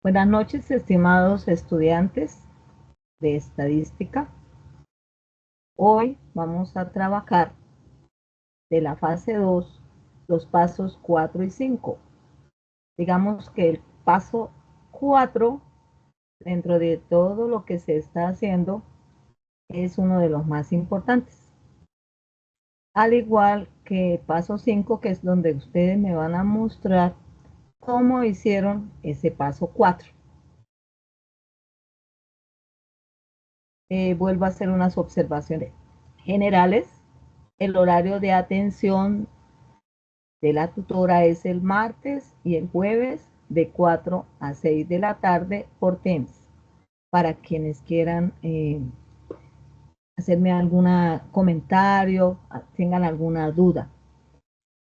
Buenas noches, estimados estudiantes de estadística. Hoy vamos a trabajar de la fase 2, los pasos 4 y 5. Digamos que el paso 4, dentro de todo lo que se está haciendo, es uno de los más importantes. Al igual que paso 5, que es donde ustedes me van a mostrar cómo hicieron ese paso 4. Vuelvo a hacer unas observaciones generales. El horario de atención de la tutora es el martes y el jueves de 4 a 6 de la tarde por Teams. Para quienes quieran hacerme algún comentario, tengan alguna duda.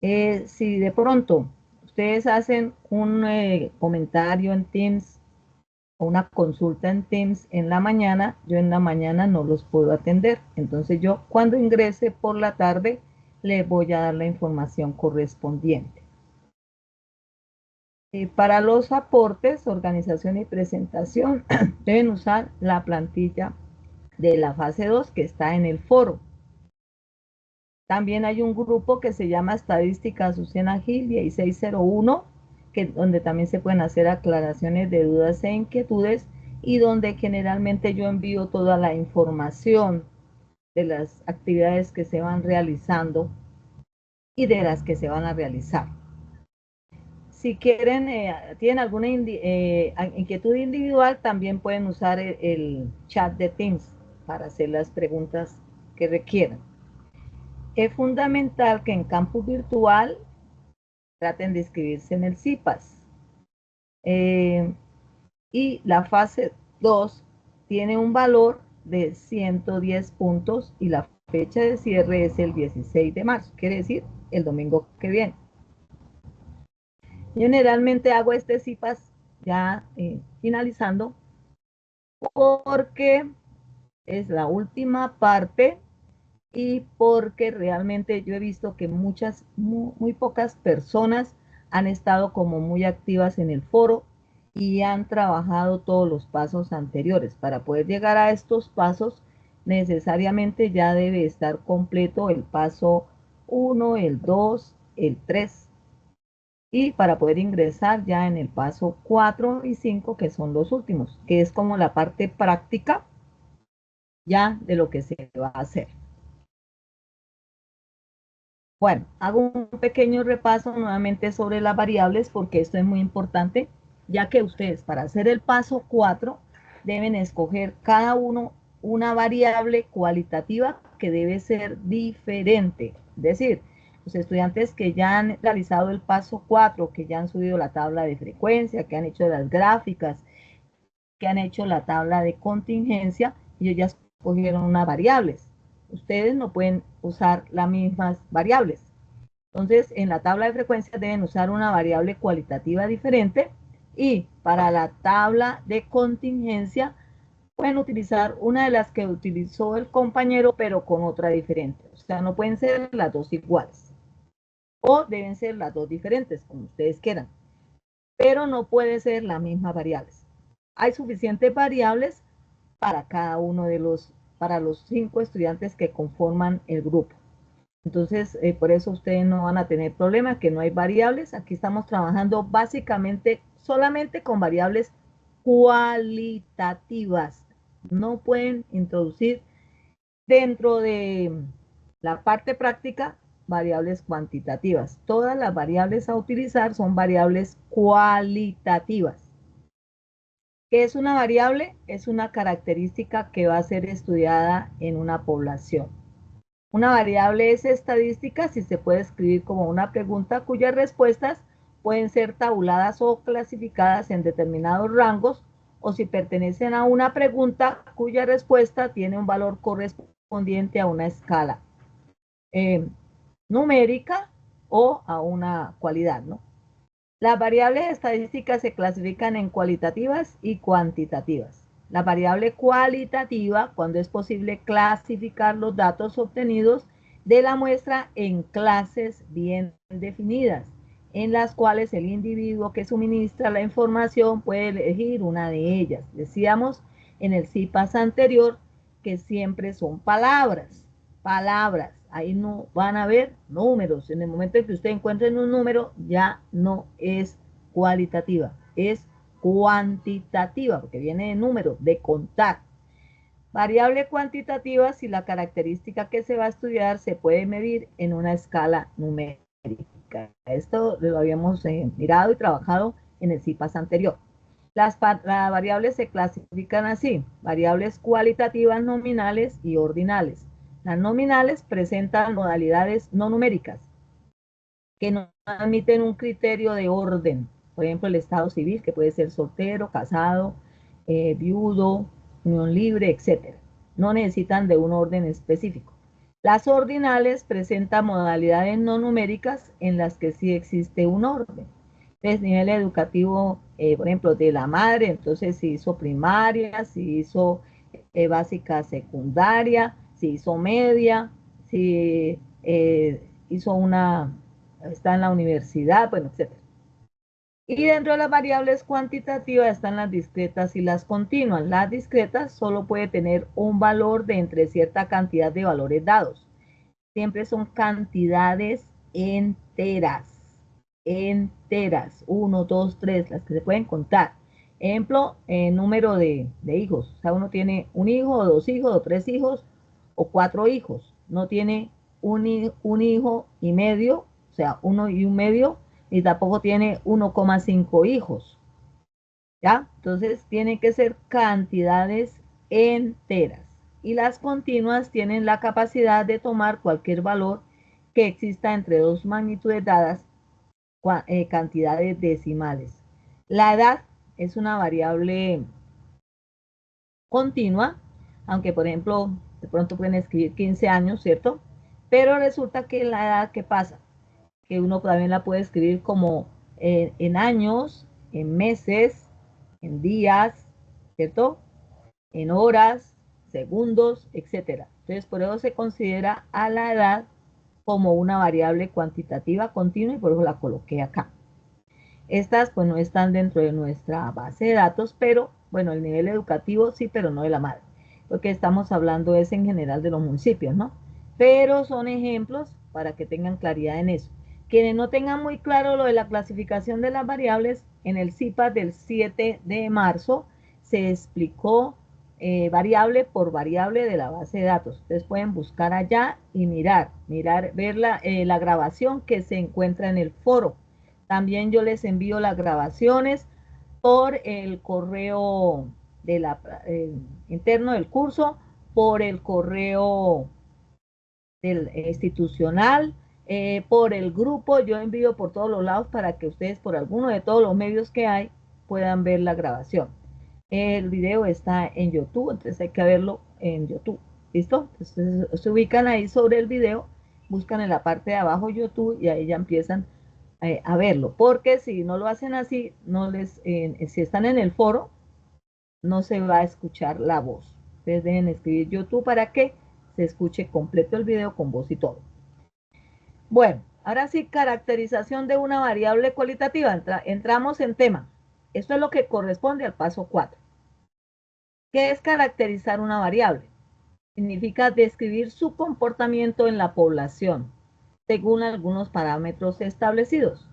Si de pronto ustedes hacen un comentario en Teams o una consulta en Teams en la mañana, yo en la mañana no los puedo atender. Entonces yo cuando ingrese por la tarde les voy a dar la información correspondiente. Para los aportes, organización y presentación deben usar la plantilla de la fase 2 que está en el foro. También hay un grupo que se llama Estadística Azucena Gil 1601, donde también se pueden hacer aclaraciones de dudas e inquietudes y donde generalmente yo envío toda la información de las actividades que se van realizando y de las que se van a realizar. Si quieren, tienen alguna inquietud individual, también pueden usar el chat de Teams para hacer las preguntas que requieran. Es fundamental que en campus virtual traten de inscribirse en el CIPAS. Y la fase 2 tiene un valor de 110 puntos y la fecha de cierre es el 16 de marzo, quiere decir el domingo que viene. Yo generalmente hago este CIPAS ya finalizando porque es la última parte y porque realmente yo he visto que muy pocas personas han estado como muy activas en el foro y han trabajado todos los pasos anteriores. Para poder llegar a estos pasos, necesariamente ya debe estar completo el paso 1, el 2, el 3. Y para poder ingresar ya en el paso 4 y 5, que son los últimos, que es como la parte práctica ya de lo que se va a hacer. Bueno, hago un pequeño repaso nuevamente sobre las variables porque esto es muy importante, ya que ustedes para hacer el paso 4 deben escoger cada uno una variable cualitativa que debe ser diferente. Es decir, los estudiantes que ya han realizado el paso 4, que ya han subido la tabla de frecuencia, que han hecho las gráficas, que han hecho la tabla de contingencia, ellos ya escogieron unas variables. Ustedes no pueden usar las mismas variables. Entonces, en la tabla de frecuencia deben usar una variable cualitativa diferente y para la tabla de contingencia pueden utilizar una de las que utilizó el compañero, pero con otra diferente. O sea, no pueden ser las dos iguales. O deben ser las dos diferentes, como ustedes quieran. Pero no pueden ser las mismas variables. Hay suficientes variables para cada uno de para los 5 estudiantes que conforman el grupo. Entonces, por eso ustedes no van a tener problemas, que no hay variables. Aquí estamos trabajando básicamente solamente con variables cualitativas. No pueden introducir dentro de la parte práctica variables cuantitativas. Todas las variables a utilizar son variables cualitativas. ¿Qué es una variable? Es una característica que va a ser estudiada en una población. Una variable es estadística si se puede escribir como una pregunta cuyas respuestas pueden ser tabuladas o clasificadas en determinados rangos, o si pertenecen a una pregunta cuya respuesta tiene un valor correspondiente a una escala numérica o a una cualidad, ¿no? Las variables estadísticas se clasifican en cualitativas y cuantitativas. La variable cualitativa, cuando es posible clasificar los datos obtenidos de la muestra en clases bien definidas, en las cuales el individuo que suministra la información puede elegir una de ellas. Decíamos en el CIPAS anterior que siempre son palabras. Ahí no van a ver números. En el momento en que usted encuentre un número, ya no es cualitativa, es cuantitativa, porque viene de número, de contar. Variable cuantitativa si la característica que se va a estudiar se puede medir en una escala numérica. Esto lo habíamos mirado y trabajado en el CIPAS anterior. Las variables se clasifican así: variables cualitativas nominales y ordinales. Las nominales presentan modalidades no numéricas que no admiten un criterio de orden. Por ejemplo, el estado civil, que puede ser soltero, casado, viudo, unión libre, etc. No necesitan de un orden específico. Las ordinales presentan modalidades no numéricas en las que sí existe un orden. Entonces, nivel educativo, por ejemplo, de la madre, entonces si hizo primaria, si hizo básica secundaria, si hizo media, si hizo está en la universidad, bueno, etc. Y dentro de las variables cuantitativas están las discretas y las continuas. Las discretas solo puede tener un valor de entre cierta cantidad de valores dados. Siempre son cantidades enteras. 1, 2, 3, las que se pueden contar. Ejemplo, número de hijos. O sea, uno tiene un hijo, o 2 hijos, o 3 hijos, o 4 hijos. No tiene un hijo y medio, o sea, 1 y 1 medio, y tampoco tiene 1,5 hijos. ¿Ya? Entonces, tienen que ser cantidades enteras. Y las continuas tienen la capacidad de tomar cualquier valor que exista entre dos magnitudes dadas, cantidades decimales. La edad es una variable continua, aunque por ejemplo, de pronto pueden escribir 15 años, ¿cierto? Pero resulta que la edad, ¿qué pasa? Que uno también la puede escribir como en años, en meses, en días, ¿cierto? En horas, segundos, etc. Entonces, por eso se considera a la edad como una variable cuantitativa continua y por eso la coloqué acá. Estas pues no están dentro de nuestra base de datos, pero bueno, el nivel educativo sí, pero no de la madre, porque estamos hablando es en general de los municipios, ¿no? Pero son ejemplos para que tengan claridad en eso. Quienes no tengan muy claro lo de la clasificación de las variables, en el CIPAS del 7 de marzo se explicó variable por variable de la base de datos. Ustedes pueden buscar allá y ver la grabación que se encuentra en el foro. También yo les envío las grabaciones por el correo interno del curso, por el correo institucional, por el grupo. Yo envío por todos los lados para que ustedes, por alguno de todos los medios que hay, puedan ver la grabación. El video está en YouTube, entonces hay que verlo en YouTube. ¿Listo? Entonces se ubican ahí sobre el video, buscan en la parte de abajo YouTube y ahí ya empiezan a verlo, porque si no lo hacen así, si están en el foro, no se va a escuchar la voz. Ustedes deben escribir YouTube para que se escuche completo el video con voz y todo. Bueno, ahora sí, caracterización de una variable cualitativa. Entramos en tema. Esto es lo que corresponde al paso 4. ¿Qué es caracterizar una variable? Significa describir su comportamiento en la población, según algunos parámetros establecidos.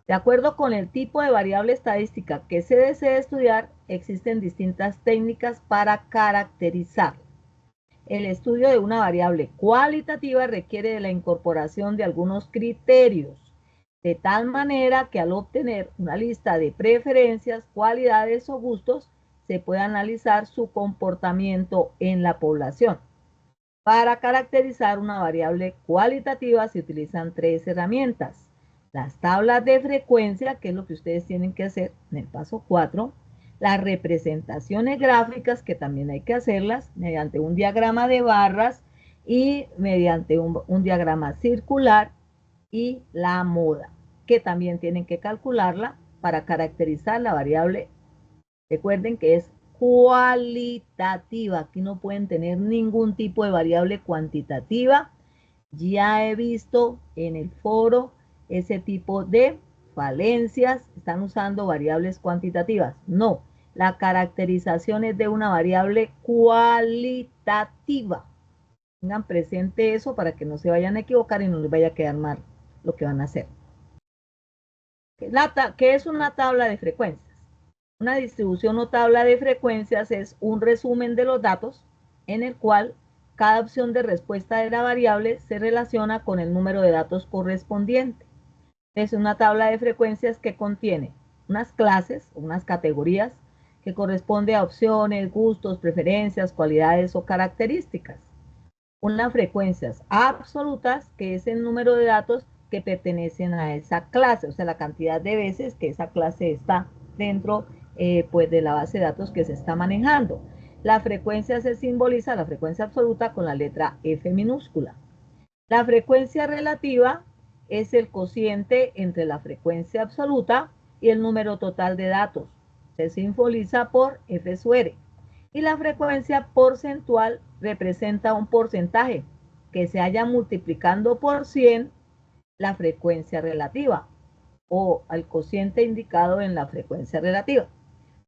De acuerdo con el tipo de variable estadística que se desee estudiar, existen distintas técnicas para caracterizar. El estudio de una variable cualitativa requiere de la incorporación de algunos criterios, de tal manera que al obtener una lista de preferencias, cualidades o gustos, se puede analizar su comportamiento en la población. Para caracterizar una variable cualitativa se utilizan 3 herramientas. Las tablas de frecuencia, que es lo que ustedes tienen que hacer en el paso 4. Las representaciones gráficas, que también hay que hacerlas mediante un diagrama de barras y mediante un diagrama circular. Y la moda, que también tienen que calcularla para caracterizar la variable. Recuerden que es cualitativa. Aquí no pueden tener ningún tipo de variable cuantitativa. Ya he visto en el foro ese tipo de falencias están usando variables cuantitativas. No, la caracterización es de una variable cualitativa. Tengan presente eso para que no se vayan a equivocar y no les vaya a quedar mal lo que van a hacer. ¿Qué es una tabla de frecuencias? Una distribución o tabla de frecuencias es un resumen de los datos en el cual cada opción de respuesta de la variable se relaciona con el número de datos correspondiente. Es una tabla de frecuencias que contiene unas clases, unas categorías, que corresponde a opciones, gustos, preferencias, cualidades o características. Unas frecuencias absolutas, que es el número de datos que pertenecen a esa clase, o sea, la cantidad de veces que esa clase está dentro pues de la base de datos que se está manejando. La frecuencia se simboliza, la frecuencia absoluta, con la letra F minúscula. La frecuencia relativa es el cociente entre la frecuencia absoluta y el número total de datos. Se simboliza por F sub R. Y la frecuencia porcentual representa un porcentaje que se haya multiplicando por 100 la frecuencia relativa o al cociente indicado en la frecuencia relativa.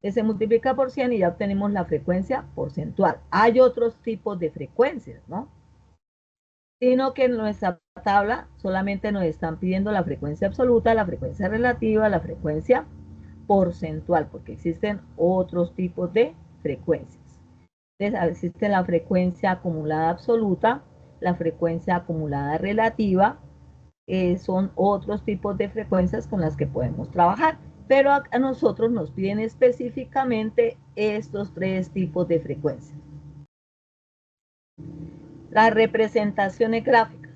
Se multiplica por 100 y ya obtenemos la frecuencia porcentual. Hay otros tipos de frecuencias, ¿no? Sino que en nuestra tabla solamente nos están pidiendo la frecuencia absoluta, la frecuencia relativa, la frecuencia porcentual, porque existen otros tipos de frecuencias. Entonces, existe la frecuencia acumulada absoluta, la frecuencia acumulada relativa, son otros tipos de frecuencias con las que podemos trabajar, pero a nosotros nos piden específicamente estos tres tipos de frecuencias. Las representaciones gráficas.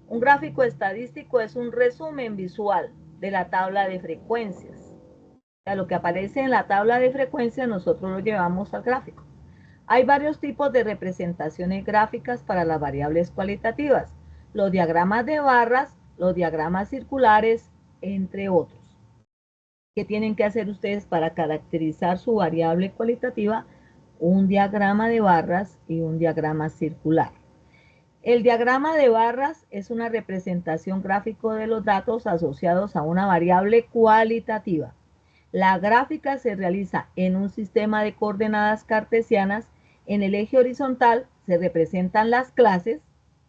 Un gráfico estadístico es un resumen visual de la tabla de frecuencias. O sea, lo que aparece en la tabla de frecuencias nosotros lo llevamos al gráfico. Hay varios tipos de representaciones gráficas para las variables cualitativas. Los diagramas de barras, los diagramas circulares, entre otros. ¿Qué tienen que hacer ustedes para caracterizar su variable cualitativa? Un diagrama de barras y un diagrama circular. El diagrama de barras es una representación gráfica de los datos asociados a una variable cualitativa. La gráfica se realiza en un sistema de coordenadas cartesianas. En el eje horizontal se representan las clases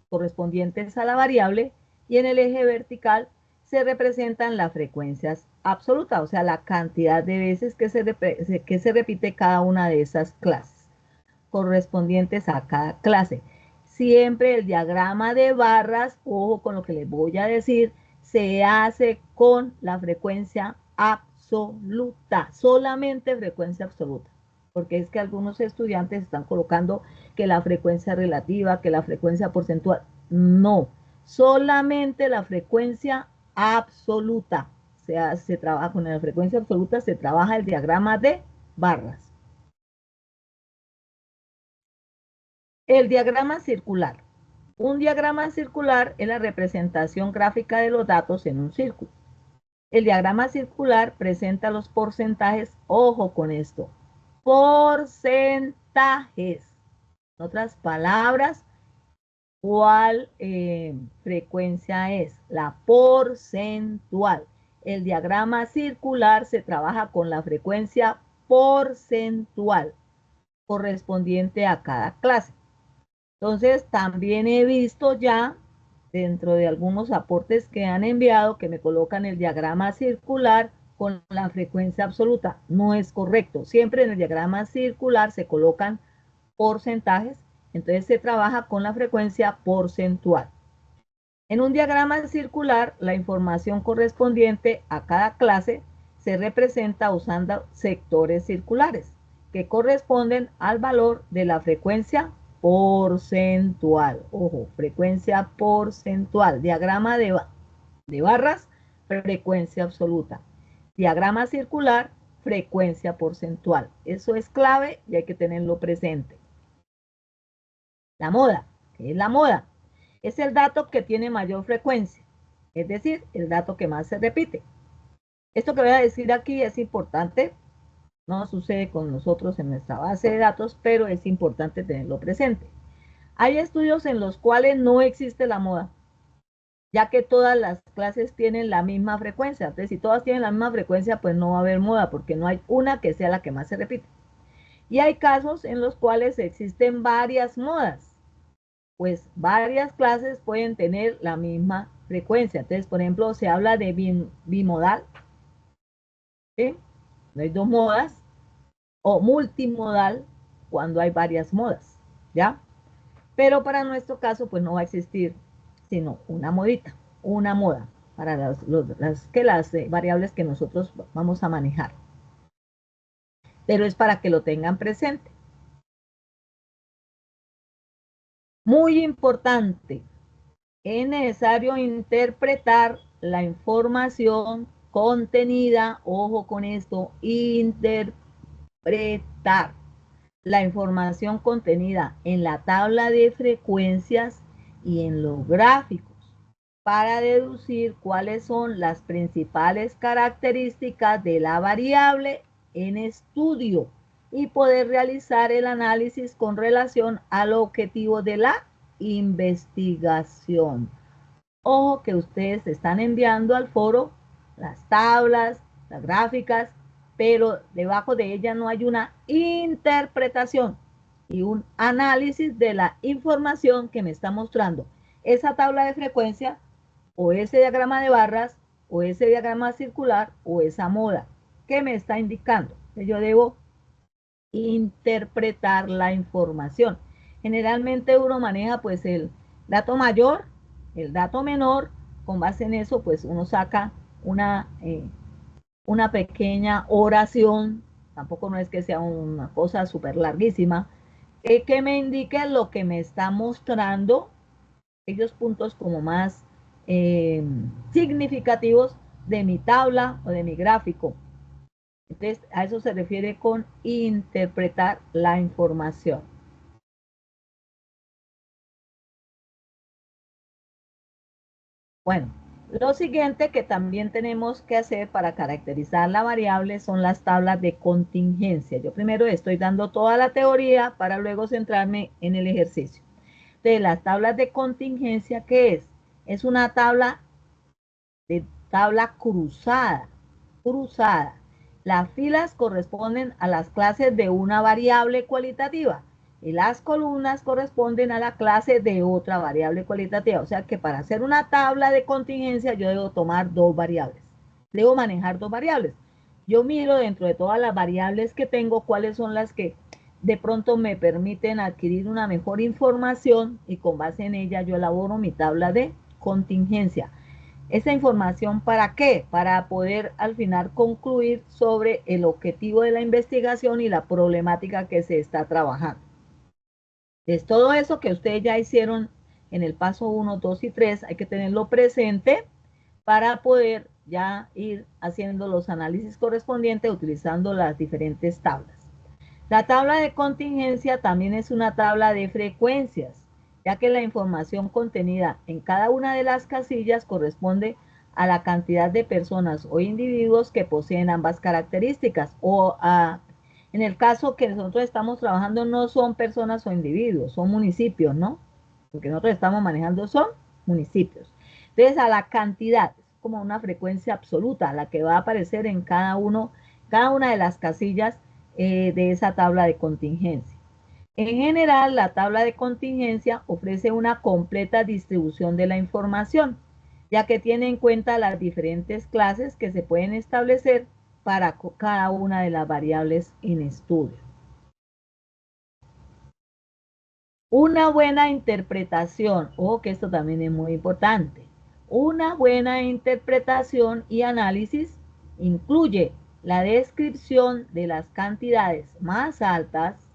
correspondientes a la variable y en el eje vertical se representan las frecuencias absolutas, o sea, la cantidad de veces que se repite cada una de esas clases correspondientes a cada clase. Siempre el diagrama de barras, ojo con lo que les voy a decir, se hace con la frecuencia absoluta, solamente frecuencia absoluta, porque es que algunos estudiantes están colocando que la frecuencia relativa, que la frecuencia porcentual. No, solamente la frecuencia absoluta. O sea, se trabaja con la frecuencia absoluta, se trabaja el diagrama de barras. El diagrama circular. Un diagrama circular es la representación gráfica de los datos en un círculo. El diagrama circular presenta los porcentajes, ojo con esto, porcentajes. En otras palabras, ¿cuál frecuencia es? La porcentual. El diagrama circular se trabaja con la frecuencia porcentual correspondiente a cada clase. Entonces, también he visto ya, dentro de algunos aportes que han enviado, que me colocan el diagrama circular con la frecuencia absoluta. No es correcto. Siempre en el diagrama circular se colocan porcentajes, entonces se trabaja con la frecuencia porcentual. En un diagrama circular, la información correspondiente a cada clase se representa usando sectores circulares, que corresponden al valor de la frecuencia porcentual. Ojo, frecuencia porcentual. Diagrama de barras, frecuencia absoluta. Diagrama circular, frecuencia porcentual. Eso es clave y hay que tenerlo presente. La moda. ¿Qué es la moda? Es el dato que tiene mayor frecuencia, es decir, el dato que más se repite. Esto que voy a decir aquí es importante. No sucede con nosotros en nuestra base de datos, pero es importante tenerlo presente. Hay estudios en los cuales no existe la moda. ya que todas las clases tienen la misma frecuencia. Entonces, si todas tienen la misma frecuencia, pues no va a haber moda, porque no hay una que sea la que más se repite. Y hay casos en los cuales existen varias modas, pues varias clases pueden tener la misma frecuencia. Entonces, por ejemplo, se habla de bimodal, ¿sí? No hay dos modas, o multimodal cuando hay varias modas, ¿ya? Pero para nuestro caso, pues no va a existir sino una modita, una moda para las variables que nosotros vamos a manejar. Pero es para que lo tengan presente. Muy importante, es necesario interpretar la información contenida, ojo con esto, interpretar la información contenida en la tabla de frecuencias y en los gráficos para deducir cuáles son las principales características de la variable en estudio y poder realizar el análisis con relación al objetivo de la investigación. Ojo que ustedes están enviando al foro las tablas, las gráficas, pero debajo de ella no hay una interpretación y un análisis de la información que me está mostrando esa tabla de frecuencia o ese diagrama de barras o ese diagrama circular o esa moda que me está indicando que yo debo interpretar la información. Generalmente uno maneja pues el dato mayor, el dato menor, con base en eso pues uno saca una pequeña oración, tampoco no es que sea una cosa súper larguísima, que me indique lo que me está mostrando, aquellos puntos como más significativos de mi tabla o de mi gráfico. Entonces, a eso se refiere con interpretar la información. Bueno, lo siguiente que también tenemos que hacer para caracterizar la variable son las tablas de contingencia. Yo primero estoy dando toda la teoría para luego centrarme en el ejercicio. De las tablas de contingencia, ¿qué es? Es una tabla cruzada. Cruzada. Las filas corresponden a las clases de una variable cualitativa y las columnas corresponden a la clase de otra variable cualitativa. O sea que para hacer una tabla de contingencia yo debo tomar dos variables. Debo manejar dos variables. Yo miro dentro de todas las variables que tengo cuáles son las que de pronto me permiten adquirir una mejor información y con base en ella yo elaboro mi tabla de contingencia. Esa información, ¿para qué? Para poder al final concluir sobre el objetivo de la investigación y la problemática que se está trabajando. Es todo eso que ustedes ya hicieron en el paso 1, 2 y 3, hay que tenerlo presente para poder ya ir haciendo los análisis correspondientes utilizando las diferentes tablas. La tabla de contingencia también es una tabla de frecuencias, ya que la información contenida en cada una de las casillas corresponde a la cantidad de personas o individuos que poseen ambas características. En el caso que nosotros estamos trabajando no son personas o individuos, son municipios, ¿no? Porque nosotros estamos manejando son municipios. Entonces a la cantidad, es como una frecuencia absoluta, la que va a aparecer en cada una de las casillas de esa tabla de contingencia. En general, la tabla de contingencia ofrece una completa distribución de la información, ya que tiene en cuenta las diferentes clases que se pueden establecer para cada una de las variables en estudio. Una buena interpretación, ojo que esto también es muy importante, una buena interpretación y análisis incluye la descripción de las cantidades más altas,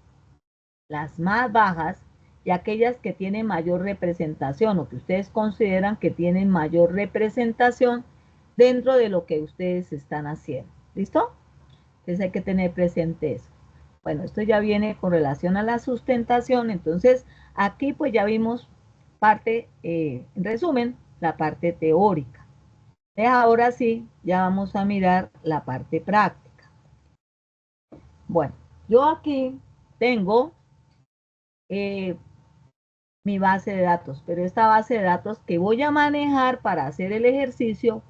las más bajas y aquellas que tienen mayor representación o que ustedes consideran que tienen mayor representación dentro de lo que ustedes están haciendo. ¿Listo? Entonces hay que tener presente eso. Bueno, esto ya viene con relación a la sustentación. Entonces aquí pues ya vimos parte, en resumen, la parte teórica. Ahora sí, ya vamos a mirar la parte práctica. Bueno, yo aquí tengo mi base de datos, pero esta base de datos que voy a manejar para hacer el ejercicio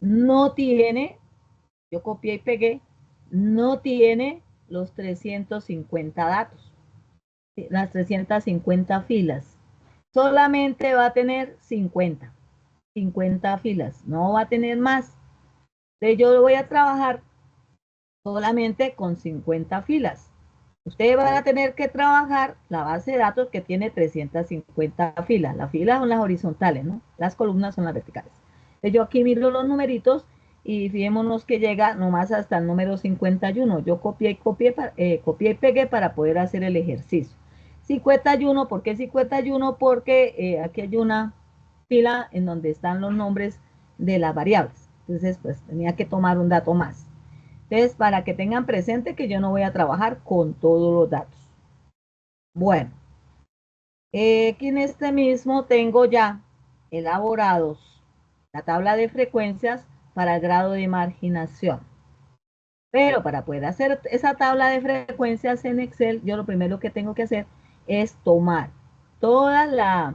no tiene, yo copié y pegué, no tiene los 350 datos, las 350 filas. Solamente va a tener 50 filas, no va a tener más. Entonces yo voy a trabajar solamente con 50 filas. Ustedes van a tener que trabajar la base de datos que tiene 350 filas. Las filas son las horizontales, ¿no? Las columnas son las verticales. Entonces yo aquí miro los numeritos y fijémonos que llega nomás hasta el número 51. Yo copié y pegué para poder hacer el ejercicio. 51, ¿por qué 51? Porque aquí hay una fila en donde están los nombres de las variables. Entonces, pues tenía que tomar un dato más. Entonces, para que tengan presente que yo no voy a trabajar con todos los datos. Bueno, aquí en este mismo tengo ya elaborados la tabla de frecuencias para el grado de marginación. Pero para poder hacer esa tabla de frecuencias en Excel, yo lo primero que tengo que hacer es tomar toda la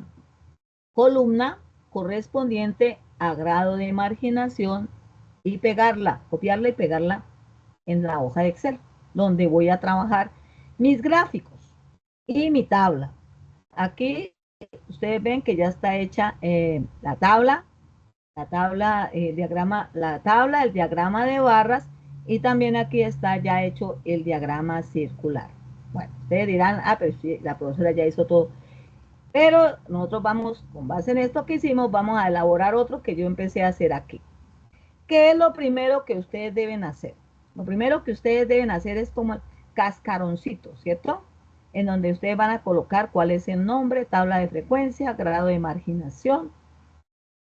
columna correspondiente a grado de marginación y pegarla, copiarla y pegarla en la hoja de Excel, donde voy a trabajar mis gráficos y mi tabla. Aquí ustedes ven que ya está hecha el diagrama, la tabla, el diagrama de barras y también aquí está ya hecho el diagrama circular. Bueno, ustedes dirán, pero sí, la profesora ya hizo todo. Pero nosotros vamos, con base en esto que hicimos, vamos a elaborar otro que yo empecé a hacer aquí. ¿Qué es lo primero que ustedes deben hacer? Lo primero que ustedes deben hacer es como el cascaroncito, ¿cierto? En donde ustedes van a colocar cuál es el nombre, tabla de frecuencia, grado de marginación,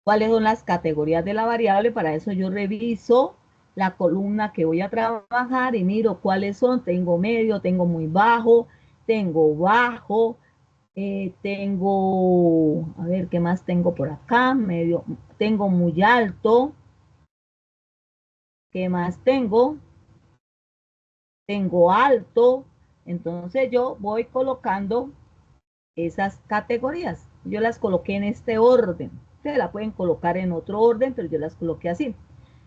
cuáles son las categorías de la variable. Para eso yo reviso la columna que voy a trabajar y miro cuáles son. Tengo medio, tengo muy bajo, tengo bajo, tengo, a ver, ¿qué más tengo por acá? Medio, tengo muy alto. ¿Qué más tengo? Tengo alto. Entonces yo voy colocando esas categorías. Yo las coloqué en este orden. Ustedes la pueden colocar en otro orden, pero yo las coloqué así.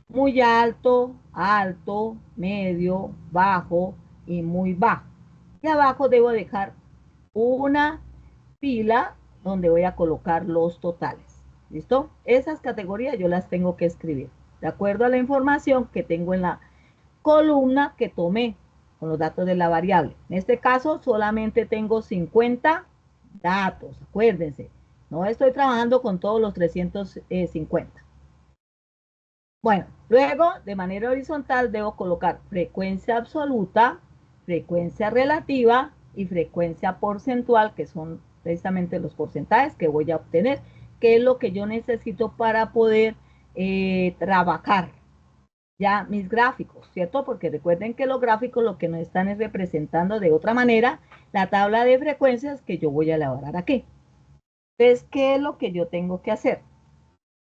Muy alto, alto, medio, bajo y muy bajo. Y abajo debo dejar una fila donde voy a colocar los totales. ¿Listo? Esas categorías yo las tengo que escribir de acuerdo a la información que tengo en la columna que tomé con los datos de la variable. En este caso solamente tengo 50 datos, acuérdense. No estoy trabajando con todos los 350. Bueno, luego de manera horizontal debo colocar frecuencia absoluta, frecuencia relativa y frecuencia porcentual, que son precisamente los porcentajes que voy a obtener, que es lo que yo necesito para poder trabajar ya mis gráficos, ¿cierto? Porque recuerden que los gráficos lo que nos están es representando de otra manera la tabla de frecuencias que yo voy a elaborar aquí. Entonces, ¿qué es lo que yo tengo que hacer?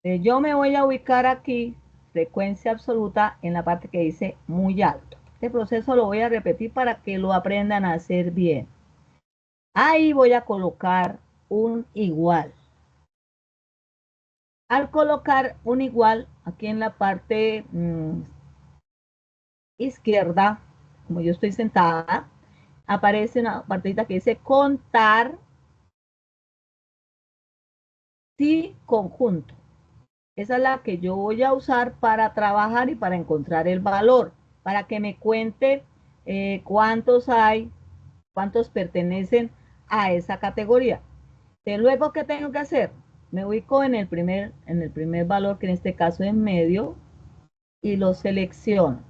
Yo me voy a ubicar aquí, frecuencia absoluta, en la parte que dice muy alto. Este proceso lo voy a repetir para que lo aprendan a hacer bien. Ahí voy a colocar un igual. Al colocar un igual, aquí en la parte izquierda, como yo estoy sentada, aparece una partita que dice contar si conjunto. Esa es la que yo voy a usar para trabajar y para encontrar el valor, para que me cuente cuántos hay, cuántos pertenecen a esa categoría. De luego, ¿qué tengo que hacer? Me ubico en el primer valor, que en este caso es medio, y lo selecciono.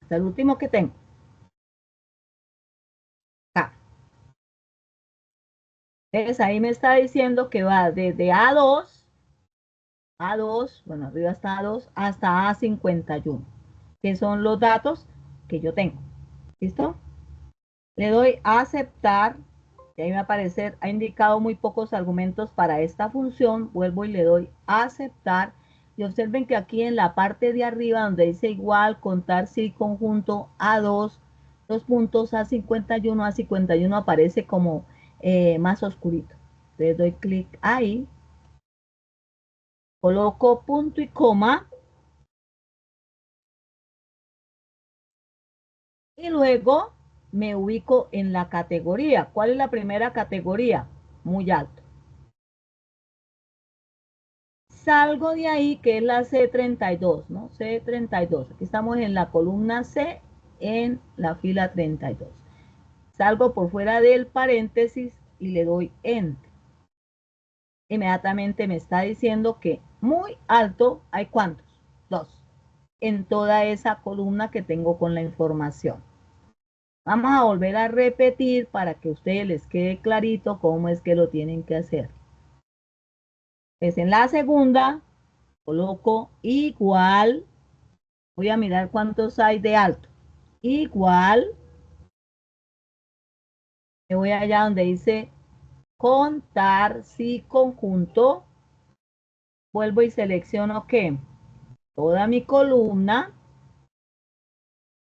Hasta el último que tengo. Acá. Entonces ahí me está diciendo que va desde A2, bueno, arriba está A2, hasta A51, que son los datos que yo tengo. ¿Listo? Le doy a aceptar, y ahí me va a aparecer, ha indicado muy pocos argumentos para esta función, vuelvo y le doy a aceptar, y observen que aquí en la parte de arriba, donde dice igual, contar si conjunto A2, Los puntos A51 aparece como más oscurito. Le doy clic ahí, coloco punto y coma, y luego me ubico en la categoría. ¿Cuál es la primera categoría? Muy alto. Salgo de ahí, que es la C32, ¿no? C32. Aquí estamos en la columna C, en la fila 32. Salgo por fuera del paréntesis y le doy Enter. Inmediatamente me está diciendo que muy alto hay ¿cuántos? 2. En toda esa columna que tengo con la información. Vamos a volver a repetir para que a ustedes les quede clarito cómo es que lo tienen que hacer. Es en la segunda, coloco igual, voy a mirar cuántos hay de alto. Igual, me voy allá donde dice contar si conjunto, vuelvo y selecciono que toda mi columna,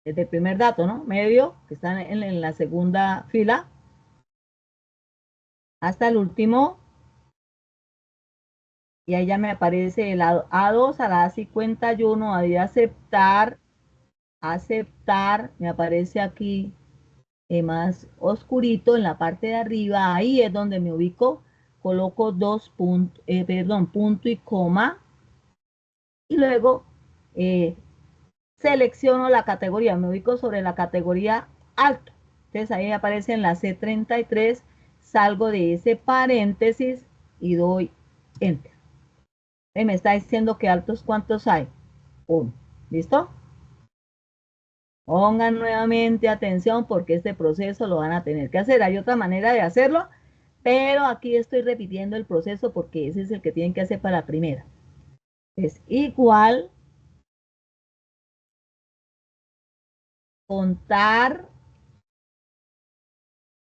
desde el primer dato, ¿no? Medio, que está en la segunda fila, hasta el último, y ahí ya me aparece el A2 a la A51, ahí aceptar, me aparece aquí más oscurito en la parte de arriba, ahí es donde me ubico, coloco punto y coma, y luego selecciono la categoría, me ubico sobre la categoría alto. Entonces ahí aparece en la C33, salgo de ese paréntesis y doy enter. Me está diciendo que altos cuántos hay. 1. ¿Listo? Pongan nuevamente atención porque este proceso lo van a tener que hacer. Hay otra manera de hacerlo, pero aquí estoy repitiendo el proceso porque ese es el que tienen que hacer para la primera. Es igual contar,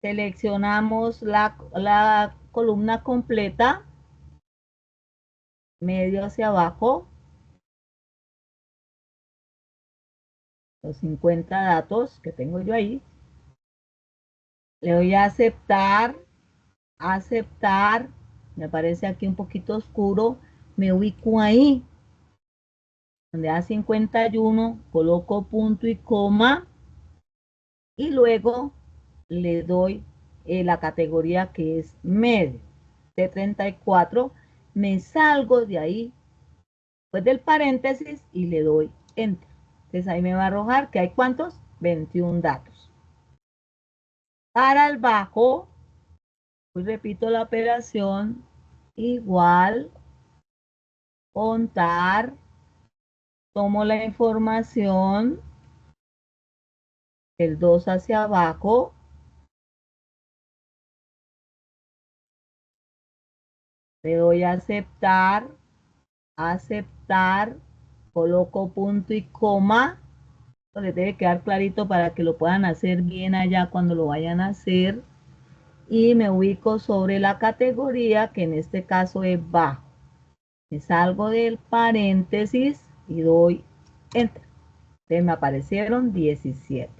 seleccionamos la columna completa, medio hacia abajo, los 50 datos que tengo yo ahí. Le doy a aceptar, aceptar, me aparece aquí un poquito oscuro, me ubico ahí, donde da 51, coloco punto y coma, y luego le doy la categoría que es medio, de 34, me salgo de ahí, pues del paréntesis, y le doy enter. Entonces ahí me va a arrojar que hay ¿cuántos? 21 datos. Para el bajo, pues repito la operación, igual, contar, tomo la información, el 2 hacia abajo, le doy a aceptar, aceptar, coloco punto y coma, les debe quedar clarito para que lo puedan hacer bien allá cuando lo vayan a hacer, y me ubico sobre la categoría que en este caso es bajo. Me salgo del paréntesis y doy enter. Entonces me aparecieron 17.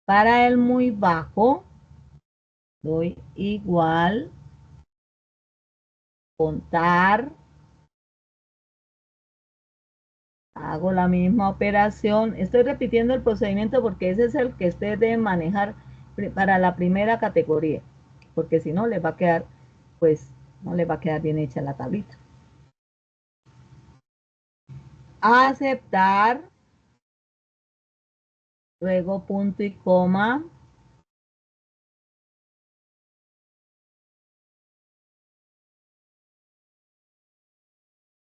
Para el muy bajo, doy igual, contar, hago la misma operación. Estoy repitiendo el procedimiento porque ese es el que ustedes deben manejar para la primera categoría, porque si no les va a quedar, pues no les va a quedar bien hecha la tablita. Aceptar, luego punto y coma,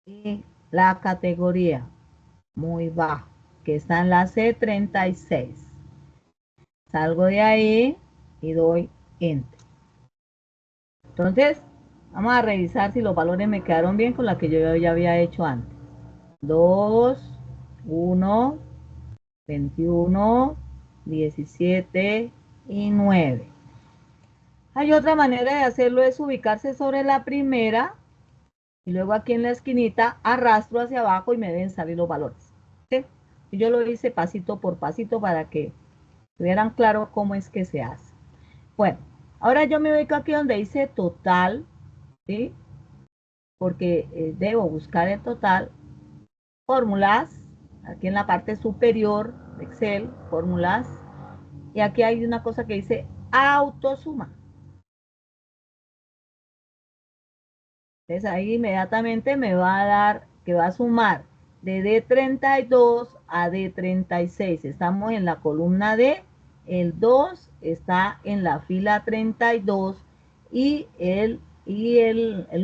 y la categoría muy bajo, que está en la C36. Salgo de ahí y doy enter. Entonces, vamos a revisar si los valores me quedaron bien con la que yo ya había hecho antes. 2, 1, 21, 17 y 9. Hay otra manera de hacerlo, es ubicarse sobre la primera y luego aquí en la esquinita arrastro hacia abajo y me deben salir los valores. ¿Sí? Y yo lo hice pasito por pasito para que Tuvieran claro cómo es que se hace. Bueno, ahora yo me ubico aquí donde dice total, ¿sí? Porque debo buscar el total. Fórmulas, aquí en la parte superior de Excel, fórmulas. Y aquí hay una cosa que dice autosuma. Entonces ahí inmediatamente me va a dar que va a sumar de D32 a D36. Estamos en la columna D, el 2 está en la fila 32 y el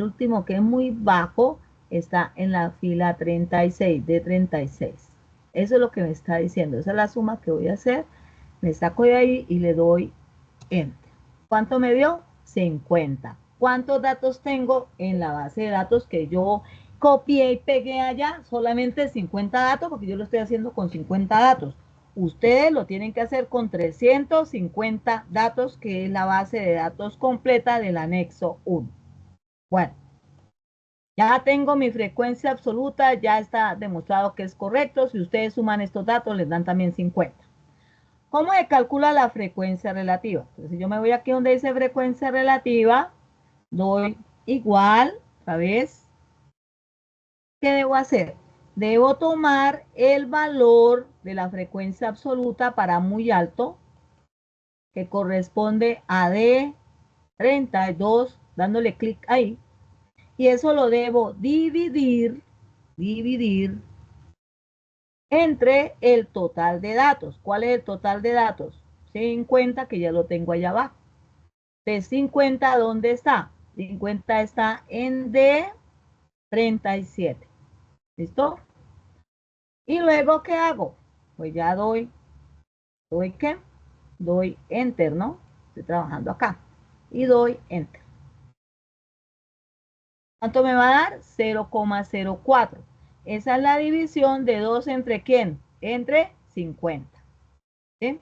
último que es muy bajo está en la fila 36, D36. Eso es lo que me está diciendo. Esa es la suma que voy a hacer. Me saco de ahí y le doy Enter. ¿Cuánto me dio? 50. ¿Cuántos datos tengo en la base de datos que yo copié y pegué allá? Solamente 50 datos porque yo lo estoy haciendo con 50 datos. Ustedes lo tienen que hacer con 350 datos, que es la base de datos completa del anexo 1. Bueno, ya tengo mi frecuencia absoluta, ya está demostrado que es correcto. Si ustedes suman estos datos, les dan también 50. ¿Cómo se calcula la frecuencia relativa? Entonces, yo me voy aquí donde dice frecuencia relativa, doy igual, otra vez. ¿Qué debo hacer? Debo tomar el valor de la frecuencia absoluta para muy alto, que corresponde a D32, dándole clic ahí, y eso lo debo dividir entre el total de datos. ¿Cuál es el total de datos? 50, que ya lo tengo allá abajo. De 50, ¿dónde está? 50 está en D37. ¿Listo? Y luego, ¿qué hago? Pues ya ¿doy qué? Doy Enter, ¿no? Estoy trabajando acá. Y doy Enter. ¿Cuánto me va a dar? 0,04. Esa es la división de 2 entre ¿quién? Entre 50. ¿Sí?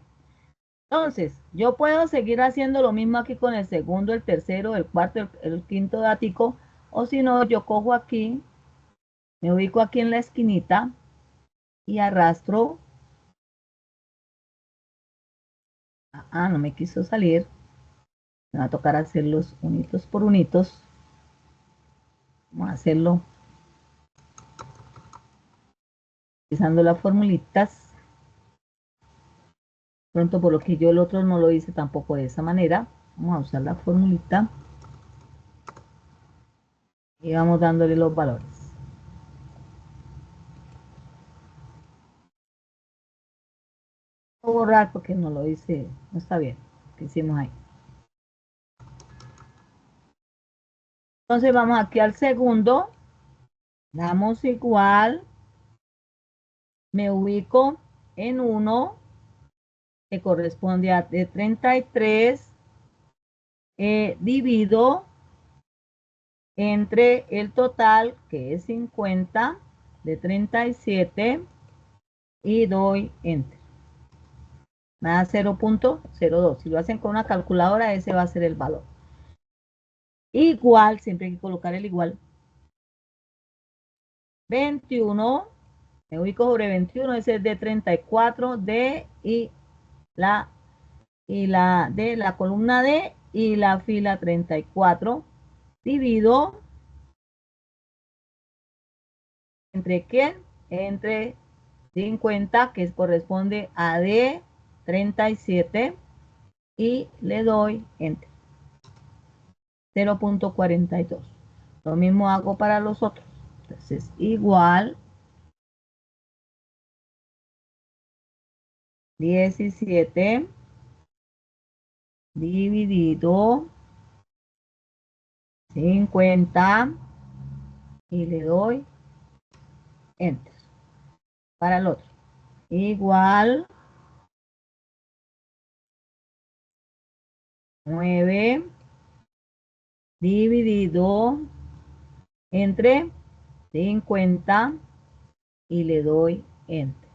Entonces, yo puedo seguir haciendo lo mismo aquí con el segundo, el tercero, el cuarto, el quinto dático, o si no, yo cojo aquí, me ubico aquí en la esquinita y arrastro. No me quiso salir. Me va a tocar hacerlos unitos por unitos. Vamos a hacerlo utilizando las formulitas. Pronto, por lo que yo el otro no lo hice tampoco de esa manera. Vamos a usar la formulita y vamos dándole los valores. Voy a borrar porque no lo hice, no está bien lo que hicimos ahí. Entonces vamos aquí al segundo, damos igual, me ubico en 1, que corresponde a de 33, divido entre el total, que es 50, de 37, y doy Enter. Me da 0.02. Si lo hacen con una calculadora, ese va a ser el valor. Igual, siempre hay que colocar el igual. 21, me ubico sobre 21, ese es de 34, D y la de la columna D y la fila 34. Divido entre quién? Entre 50, que corresponde a D37, y le doy Enter. 0.42. Lo mismo hago para los otros. Entonces, igual 17 dividido 50 y le doy Enter. Para el otro. Igual 9 dividido entre 50 y le doy Enter.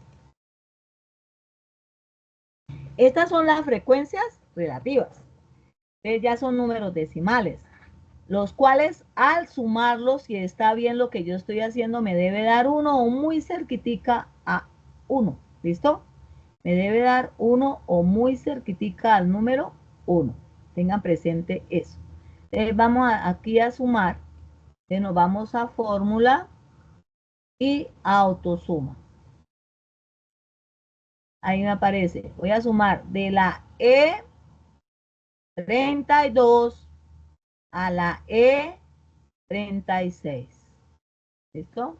Estas son las frecuencias relativas. Ya son números decimales, los cuales al sumarlos, si está bien lo que yo estoy haciendo, me debe dar 1 o muy cerquitica a 1. ¿Listo? me debe dar 1 o muy cerquitica al número 1. Tengan presente eso. Entonces vamos aquí a sumar. Entonces nos vamos a fórmula y autosuma. Ahí me aparece. Voy a sumar de la E32 a la E36. ¿Listo?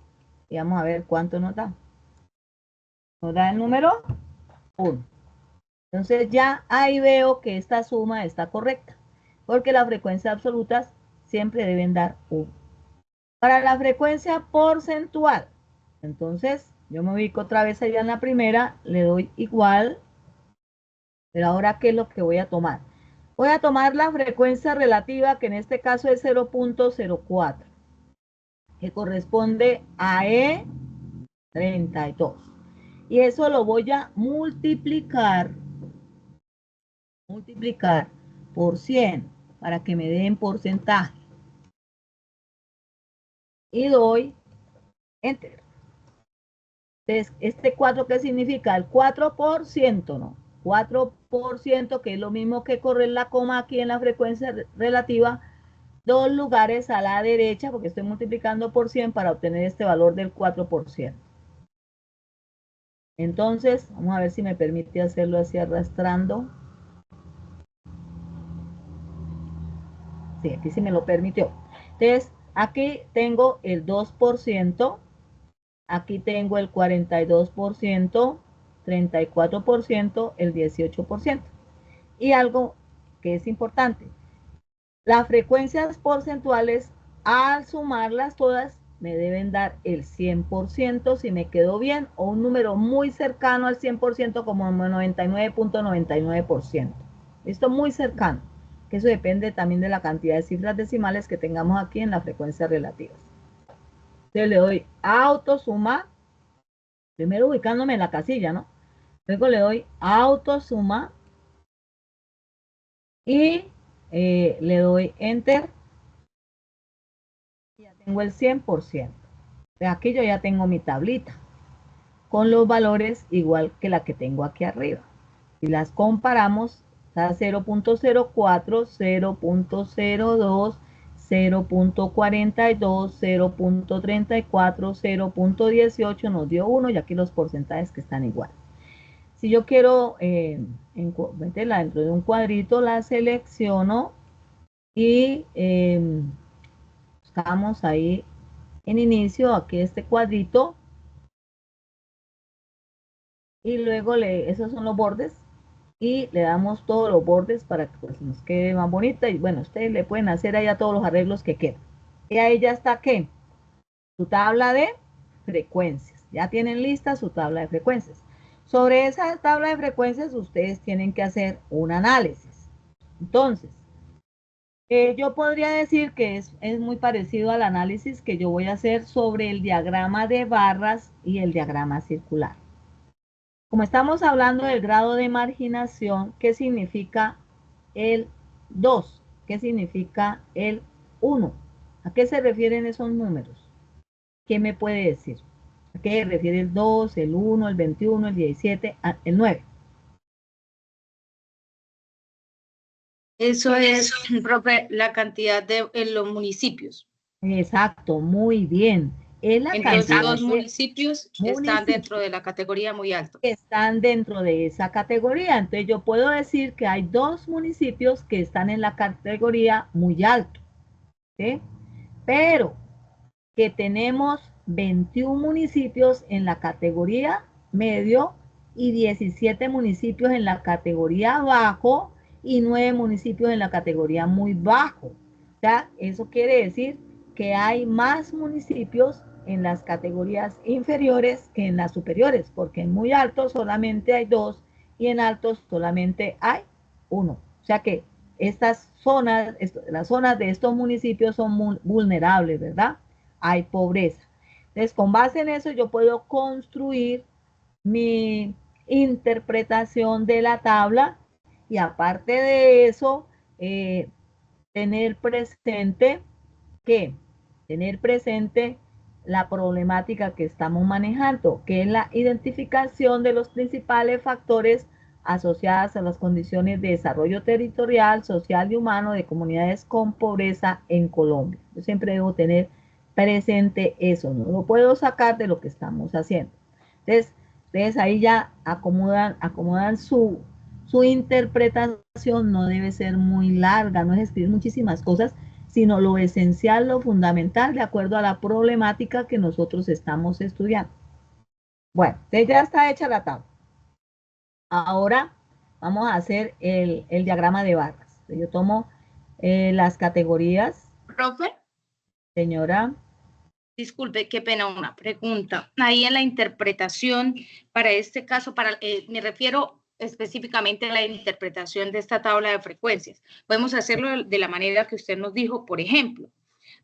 Y vamos a ver cuánto nos da. Nos da el número 1. Entonces ya ahí veo que esta suma está correcta, porque las frecuencias absolutas siempre deben dar 1. Para la frecuencia porcentual, entonces yo me ubico otra vez allá en la primera, le doy igual, pero ahora ¿qué es lo que voy a tomar? Voy a tomar la frecuencia relativa, que en este caso es 0.04, que corresponde a E32. Y eso lo voy a multiplicar por 100 para que me den porcentaje. Y doy enter. Entonces, ¿este 4 qué significa? El 4%, ¿no? 4%, que es lo mismo que correr la coma aquí en la frecuencia relativa, 2 lugares a la derecha, porque estoy multiplicando por 100 para obtener este valor del 4%. Entonces, vamos a ver si me permite hacerlo así arrastrando. Sí, aquí sí me lo permitió. Entonces, aquí tengo el 2%, aquí tengo el 42%, 34%, el 18%. Y algo que es importante, las frecuencias porcentuales, al sumarlas todas, me deben dar el 100% si me quedó bien, o un número muy cercano al 100% como 99.99%. Esto muy cercano, que eso depende también de la cantidad de cifras decimales que tengamos aquí en las frecuencias relativas. Entonces le doy autosuma, primero ubicándome en la casilla, ¿no? Luego le doy autosuma y le doy enter. Ya tengo el 100%. Aquí yo ya tengo mi tablita con los valores igual que la que tengo aquí arriba. Si las comparamos, está 0.04, 0.02, 0.42, 0.34, 0.18, nos dio 1 y aquí los porcentajes que están igual. Si yo quiero meterla dentro de un cuadrito, la selecciono y buscamos ahí en inicio, aquí este cuadrito, y luego esos son los bordes, y le damos todos los bordes para que pues, nos quede más bonita, y bueno, ustedes le pueden hacer allá todos los arreglos que quieran. Y ahí ya está, ¿qué? Su tabla de frecuencias. Ya tienen lista su tabla de frecuencias. Sobre esa tabla de frecuencias, ustedes tienen que hacer un análisis. Entonces, yo podría decir que es muy parecido al análisis que yo voy a hacer sobre el diagrama de barras y el diagrama circular. Como estamos hablando del grado de marginación, ¿qué significa el 2? ¿Qué significa el 1? ¿A qué se refieren esos números? ¿Quién me puede decir? ¿A qué se refiere el 2, el 1, el 21, el 17, el 9? Eso es, profe, la cantidad de en los municipios. Exacto, muy bien. Es la Entonces, cantidad los de municipios están dentro municipios de la categoría muy alto. que están dentro de esa categoría. Entonces yo puedo decir que hay 2 municipios que están en la categoría muy alto, ¿sí? Pero que tenemos 21 municipios en la categoría medio y 17 municipios en la categoría bajo y 9 municipios en la categoría muy bajo. O sea, eso quiere decir que hay más municipios en las categorías inferiores que en las superiores, porque en muy altos solamente hay 2 y en altos solamente hay 1. O sea que estas zonas, las zonas de estos municipios son muy vulnerables, ¿verdad? Hay pobreza. Entonces, con base en eso, yo puedo construir mi interpretación de la tabla y aparte de eso, tener presente que, tener presente la problemática que estamos manejando, que es la identificación de los principales factores asociados a las condiciones de desarrollo territorial, social y humano de comunidades con pobreza en Colombia. Yo siempre debo tener presente eso, no lo puedo sacar de lo que estamos haciendo. Entonces, ustedes ahí ya acomodan su interpretación, no debe ser muy larga, no es escribir muchísimas cosas, sino lo esencial, lo fundamental, de acuerdo a la problemática que nosotros estamos estudiando. Bueno, entonces ya está hecha la tabla. Ahora vamos a hacer el diagrama de barras. Yo tomo las categorías. Profe, Señora. disculpe, qué pena, una pregunta. Ahí en la interpretación, para este caso, me refiero específicamente a la interpretación de esta tabla de frecuencias. Podemos hacerlo de la manera que usted nos dijo, por ejemplo.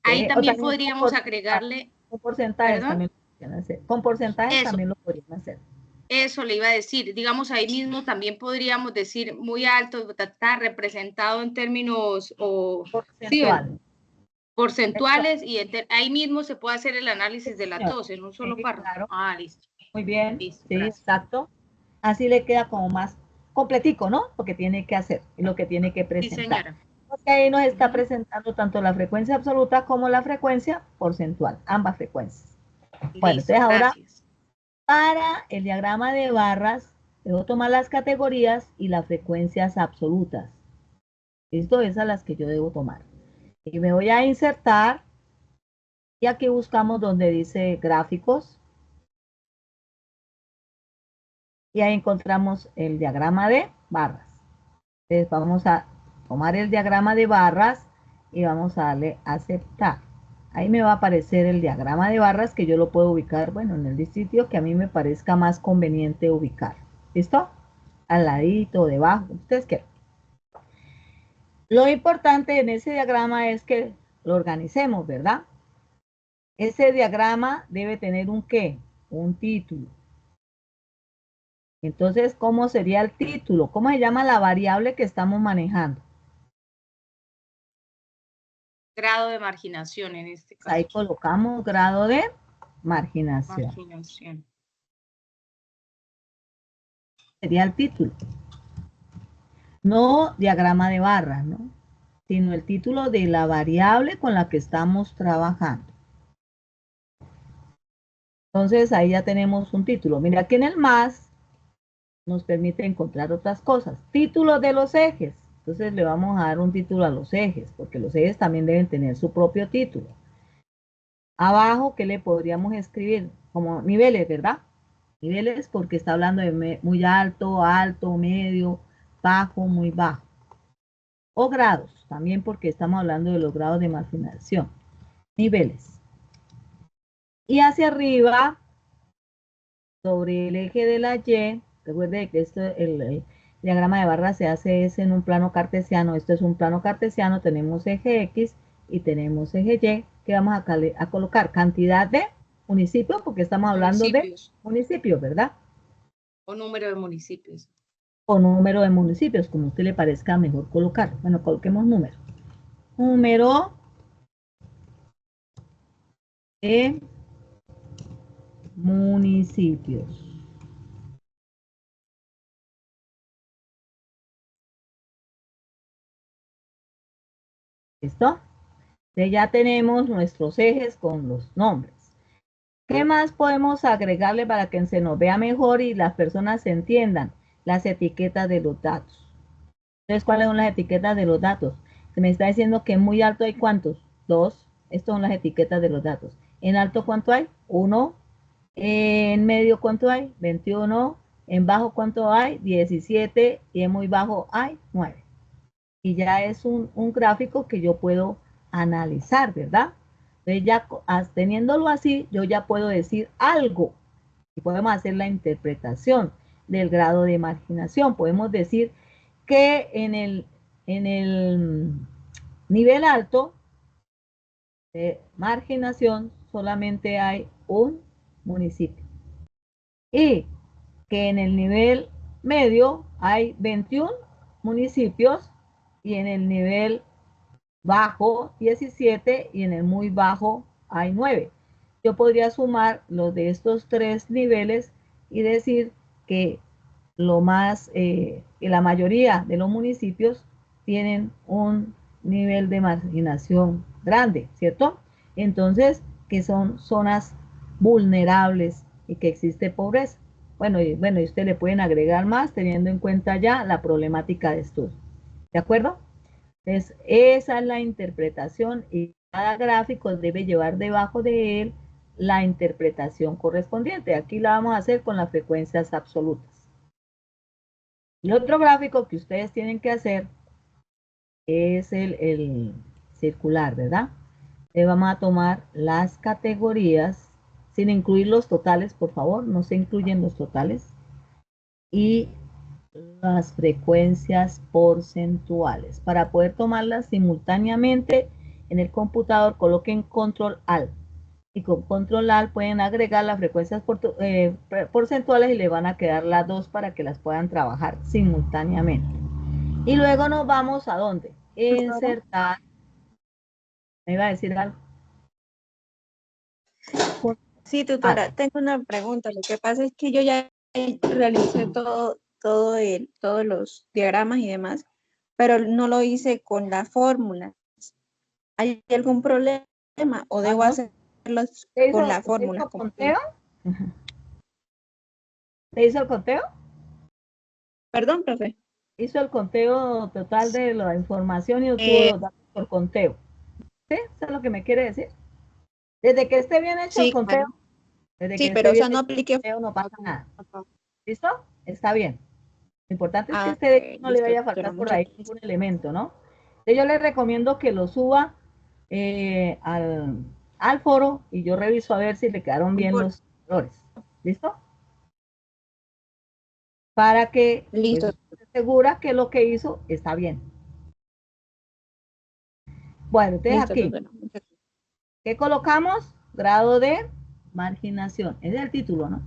Ahí también podríamos agregarle... Con porcentajes también lo podrían hacer. Con porcentajes también lo podrían hacer. Eso le iba a decir, digamos, ahí mismo también podríamos decir muy alto, está representado en términos porcentuales. Sí, porcentuales, y ahí mismo se puede hacer el análisis de la tos en un solo párrafo. Claro. Ah, listo. Muy bien, Listo, sí, gracias. exacto. Así le queda como más completico, ¿no? Lo que tiene que hacer y lo que tiene que presentar. Sí, señora. Porque ahí nos está presentando tanto la frecuencia absoluta como la frecuencia porcentual, ambas frecuencias. Bueno, Listo, entonces ahora, gracias. para el diagrama de barras, debo tomar las categorías y las frecuencias absolutas. Esto es a las que yo debo tomar. Y me voy a insertar, y aquí buscamos donde dice gráficos. Y ahí encontramos el diagrama de barras. Entonces vamos a tomar el diagrama de barras y vamos a darle a aceptar. Ahí me va a aparecer el diagrama de barras que yo lo puedo ubicar, bueno, en el sitio que a mí me parezca más conveniente ubicar. ¿Listo? Al ladito, debajo, ustedes quieran. Lo importante en ese diagrama es que lo organicemos, ¿verdad? Ese diagrama debe tener un ¿qué? Un título. Entonces, ¿cómo sería el título? ¿Cómo se llama la variable que estamos manejando? Grado de marginación en este caso. Ahí colocamos grado de marginación. Sería el título. No diagrama de barras, ¿no? Sino el título de la variable con la que estamos trabajando. Entonces, ahí ya tenemos un título. Mira, aquí en el más nos permite encontrar otras cosas. Título de los ejes. Entonces le vamos a dar un título a los ejes, porque los ejes también deben tener su propio título. Abajo, ¿qué le podríamos escribir? Como niveles, ¿verdad? Niveles porque está hablando de muy alto, alto, medio, bajo, muy bajo. O grados, también porque estamos hablando de los grados de marginación. Niveles. Y hacia arriba, sobre el eje de la Y, recuerde que el diagrama de barra se hace en un plano cartesiano. Esto es un plano cartesiano, tenemos eje X y tenemos eje Y, que vamos a colocar cantidad de municipios, porque estamos hablando de municipios, ¿verdad? O número de municipios. O número de municipios, como a usted le parezca mejor colocar. Bueno, coloquemos número. Número de municipios. ¿Listo? Entonces ya tenemos nuestros ejes con los nombres. ¿Qué más podemos agregarle para que se nos vea mejor y las personas entiendan? Las etiquetas de los datos. Entonces, ¿cuáles son las etiquetas de los datos? Se me está diciendo que en muy alto hay ¿cuántos? 2. Estas son las etiquetas de los datos. En alto, ¿cuánto hay? 1. En medio, ¿cuánto hay? 21. En bajo, ¿cuánto hay? 17. Y en muy bajo hay 9. Y ya es un gráfico que yo puedo analizar, ¿verdad? Entonces ya teniéndolo así, yo ya puedo decir algo y podemos hacer la interpretación del grado de marginación. Podemos decir que en el nivel alto de marginación solamente hay un municipio y que en el nivel medio hay 21 municipios y en el nivel bajo 17 y en el muy bajo hay 9. yo podría sumar los de estos tres niveles y decir que la mayoría de los municipios tienen un nivel de marginación grande, ¿cierto? Entonces, que son zonas vulnerables y que existe pobreza. Bueno, y usted le pueden agregar más teniendo en cuenta ya la problemática de estudio. ¿De acuerdo? Entonces, esa es la interpretación y cada gráfico debe llevar debajo de él la interpretación correspondiente. Aquí la vamos a hacer con las frecuencias absolutas. El otro gráfico que ustedes tienen que hacer es el circular, ¿verdad? Vamos a tomar las categorías, sin incluir los totales, por favor, no se incluyen los totales, y las frecuencias porcentuales. Para poder tomarlas simultáneamente en el computador, coloquen Control Alt. Y con Control Alt pueden agregar las frecuencias porcentuales y le van a quedar las dos para que las puedan trabajar simultáneamente. Y luego nos vamos a ¿dónde? Insertar. ¿Me iba a decir algo? Sí, tutora, tengo una pregunta. Lo que pasa es que yo ya realicé todos los diagramas y demás, pero no lo hice con la fórmula. ¿Hay algún problema o debo hacerlos con la fórmula? ¿Hizo conteo? ¿Te hizo el conteo? Perdón, profe. Hizo el conteo total de la información y obtuvo los datos por conteo. ¿Sí? ¿Eso es lo que me quiere decir? Desde que esté bien hecho el Sí, conteo, claro. desde Sí, que esté pero o bien sea, no hecho el apliqué. conteo no pasa nada. ¿Listo? Está bien. Lo importante es que Ok, no le listo, vaya a tutora, faltar por muchas ahí gracias. ningún elemento, ¿no? Entonces yo le recomiendo que lo suba al foro y yo reviso a ver si le quedaron bien los errores. ¿Listo? Para que pues, Listo. esté segura que lo que hizo está bien. Bueno, entonces Listo, aquí, tutora. Muchas gracias. ¿qué colocamos? Grado de marginación. Ese es el título, ¿no?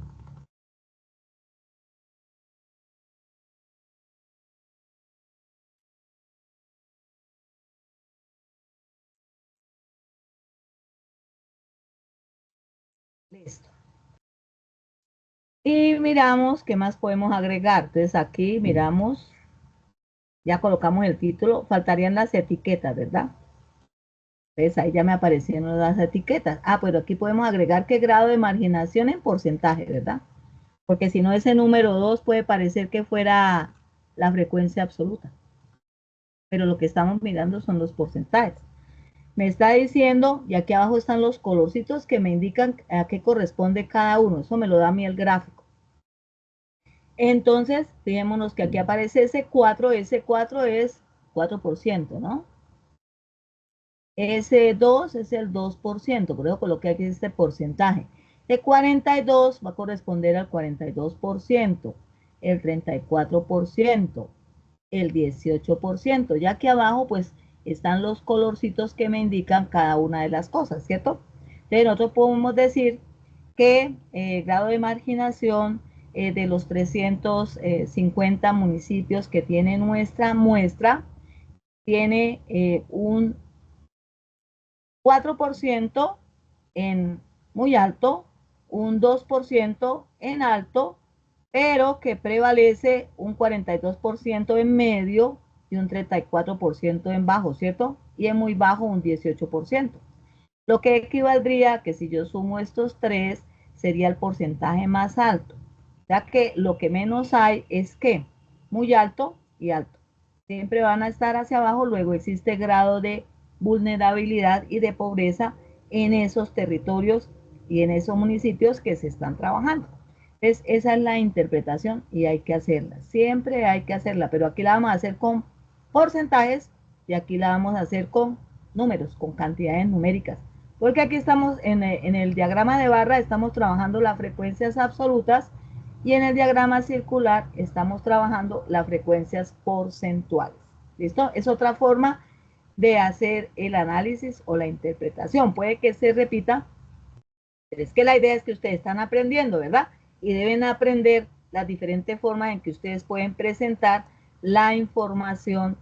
Listo. Y miramos qué más podemos agregar. Entonces aquí miramos, ya colocamos el título, faltarían las etiquetas, ¿verdad? Entonces ahí ya me aparecieron las etiquetas. Ah, pero aquí podemos agregar qué grado de marginación en porcentaje, ¿verdad? Porque si no, ese número 2 puede parecer que fuera la frecuencia absoluta. Pero lo que estamos mirando son los porcentajes. Me está diciendo, y aquí abajo están los colorcitos que me indican a qué corresponde cada uno. Eso me lo da a mí el gráfico. Entonces, fijémonos que aquí aparece S4. S4 es 4%, ¿no? S2 es el 2%, por eso coloqué aquí este porcentaje. De 42 va a corresponder al 42%, el 34%, el 18%. Ya que abajo pues están los colorcitos que me indican cada una de las cosas, ¿cierto? Entonces nosotros podemos decir que el grado de marginación de los 350 municipios que tiene nuestra muestra tiene un 4% en muy alto, un 2% en alto, pero que prevalece un 42% en medio y un 34% en bajo, ¿cierto? Y en muy bajo un 18%. Lo que equivaldría que si yo sumo estos tres sería el porcentaje más alto, ya que lo que menos hay es que muy alto y alto. Siempre van a estar hacia abajo, luego existe grado de vulnerabilidad y de pobreza en esos territorios y en esos municipios que se están trabajando. Entonces, esa es la interpretación y hay que hacerla. Siempre hay que hacerla, pero aquí la vamos a hacer con porcentajes y aquí la vamos a hacer con números, con cantidades numéricas. Porque aquí estamos en el diagrama de barra, estamos trabajando las frecuencias absolutas y en el diagrama circular estamos trabajando las frecuencias porcentuales. ¿Listo? Es otra forma de hacer el análisis o la interpretación. Puede que se repita, pero es que la idea es que ustedes están aprendiendo, ¿verdad? Y deben aprender las diferentes formas en que ustedes pueden presentar la información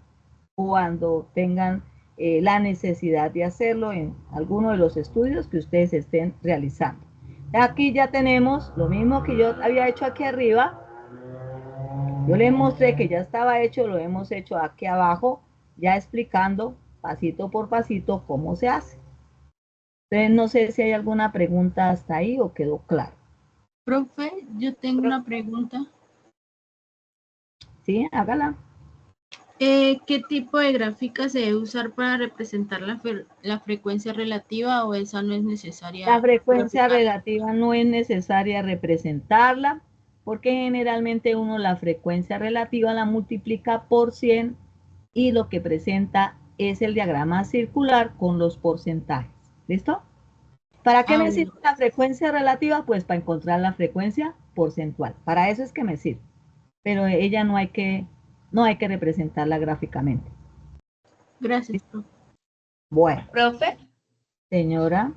cuando tengan la necesidad de hacerlo en alguno de los estudios que ustedes estén realizando. Aquí ya tenemos lo mismo que yo había hecho aquí arriba. Yo les mostré que ya estaba hecho, lo hemos hecho aquí abajo, ya explicando pasito por pasito cómo se hace. Entonces, no sé si hay alguna pregunta hasta ahí o quedó claro. Profe, yo tengo una pregunta. Sí, hágala. ¿Qué tipo de gráfica se debe usar para representar la frecuencia relativa o esa no es necesaria? La frecuencia graficar? relativa no es necesaria representarla porque generalmente uno la frecuencia relativa la multiplica por 100 y lo que presenta es el diagrama circular con los porcentajes. ¿Listo? ¿Para qué me Bueno. sirve la frecuencia relativa? Pues para encontrar la frecuencia porcentual. Para eso es que me sirve. Pero ella no hay que representarla gráficamente. Gracias, profe. Bueno, Profe, señora.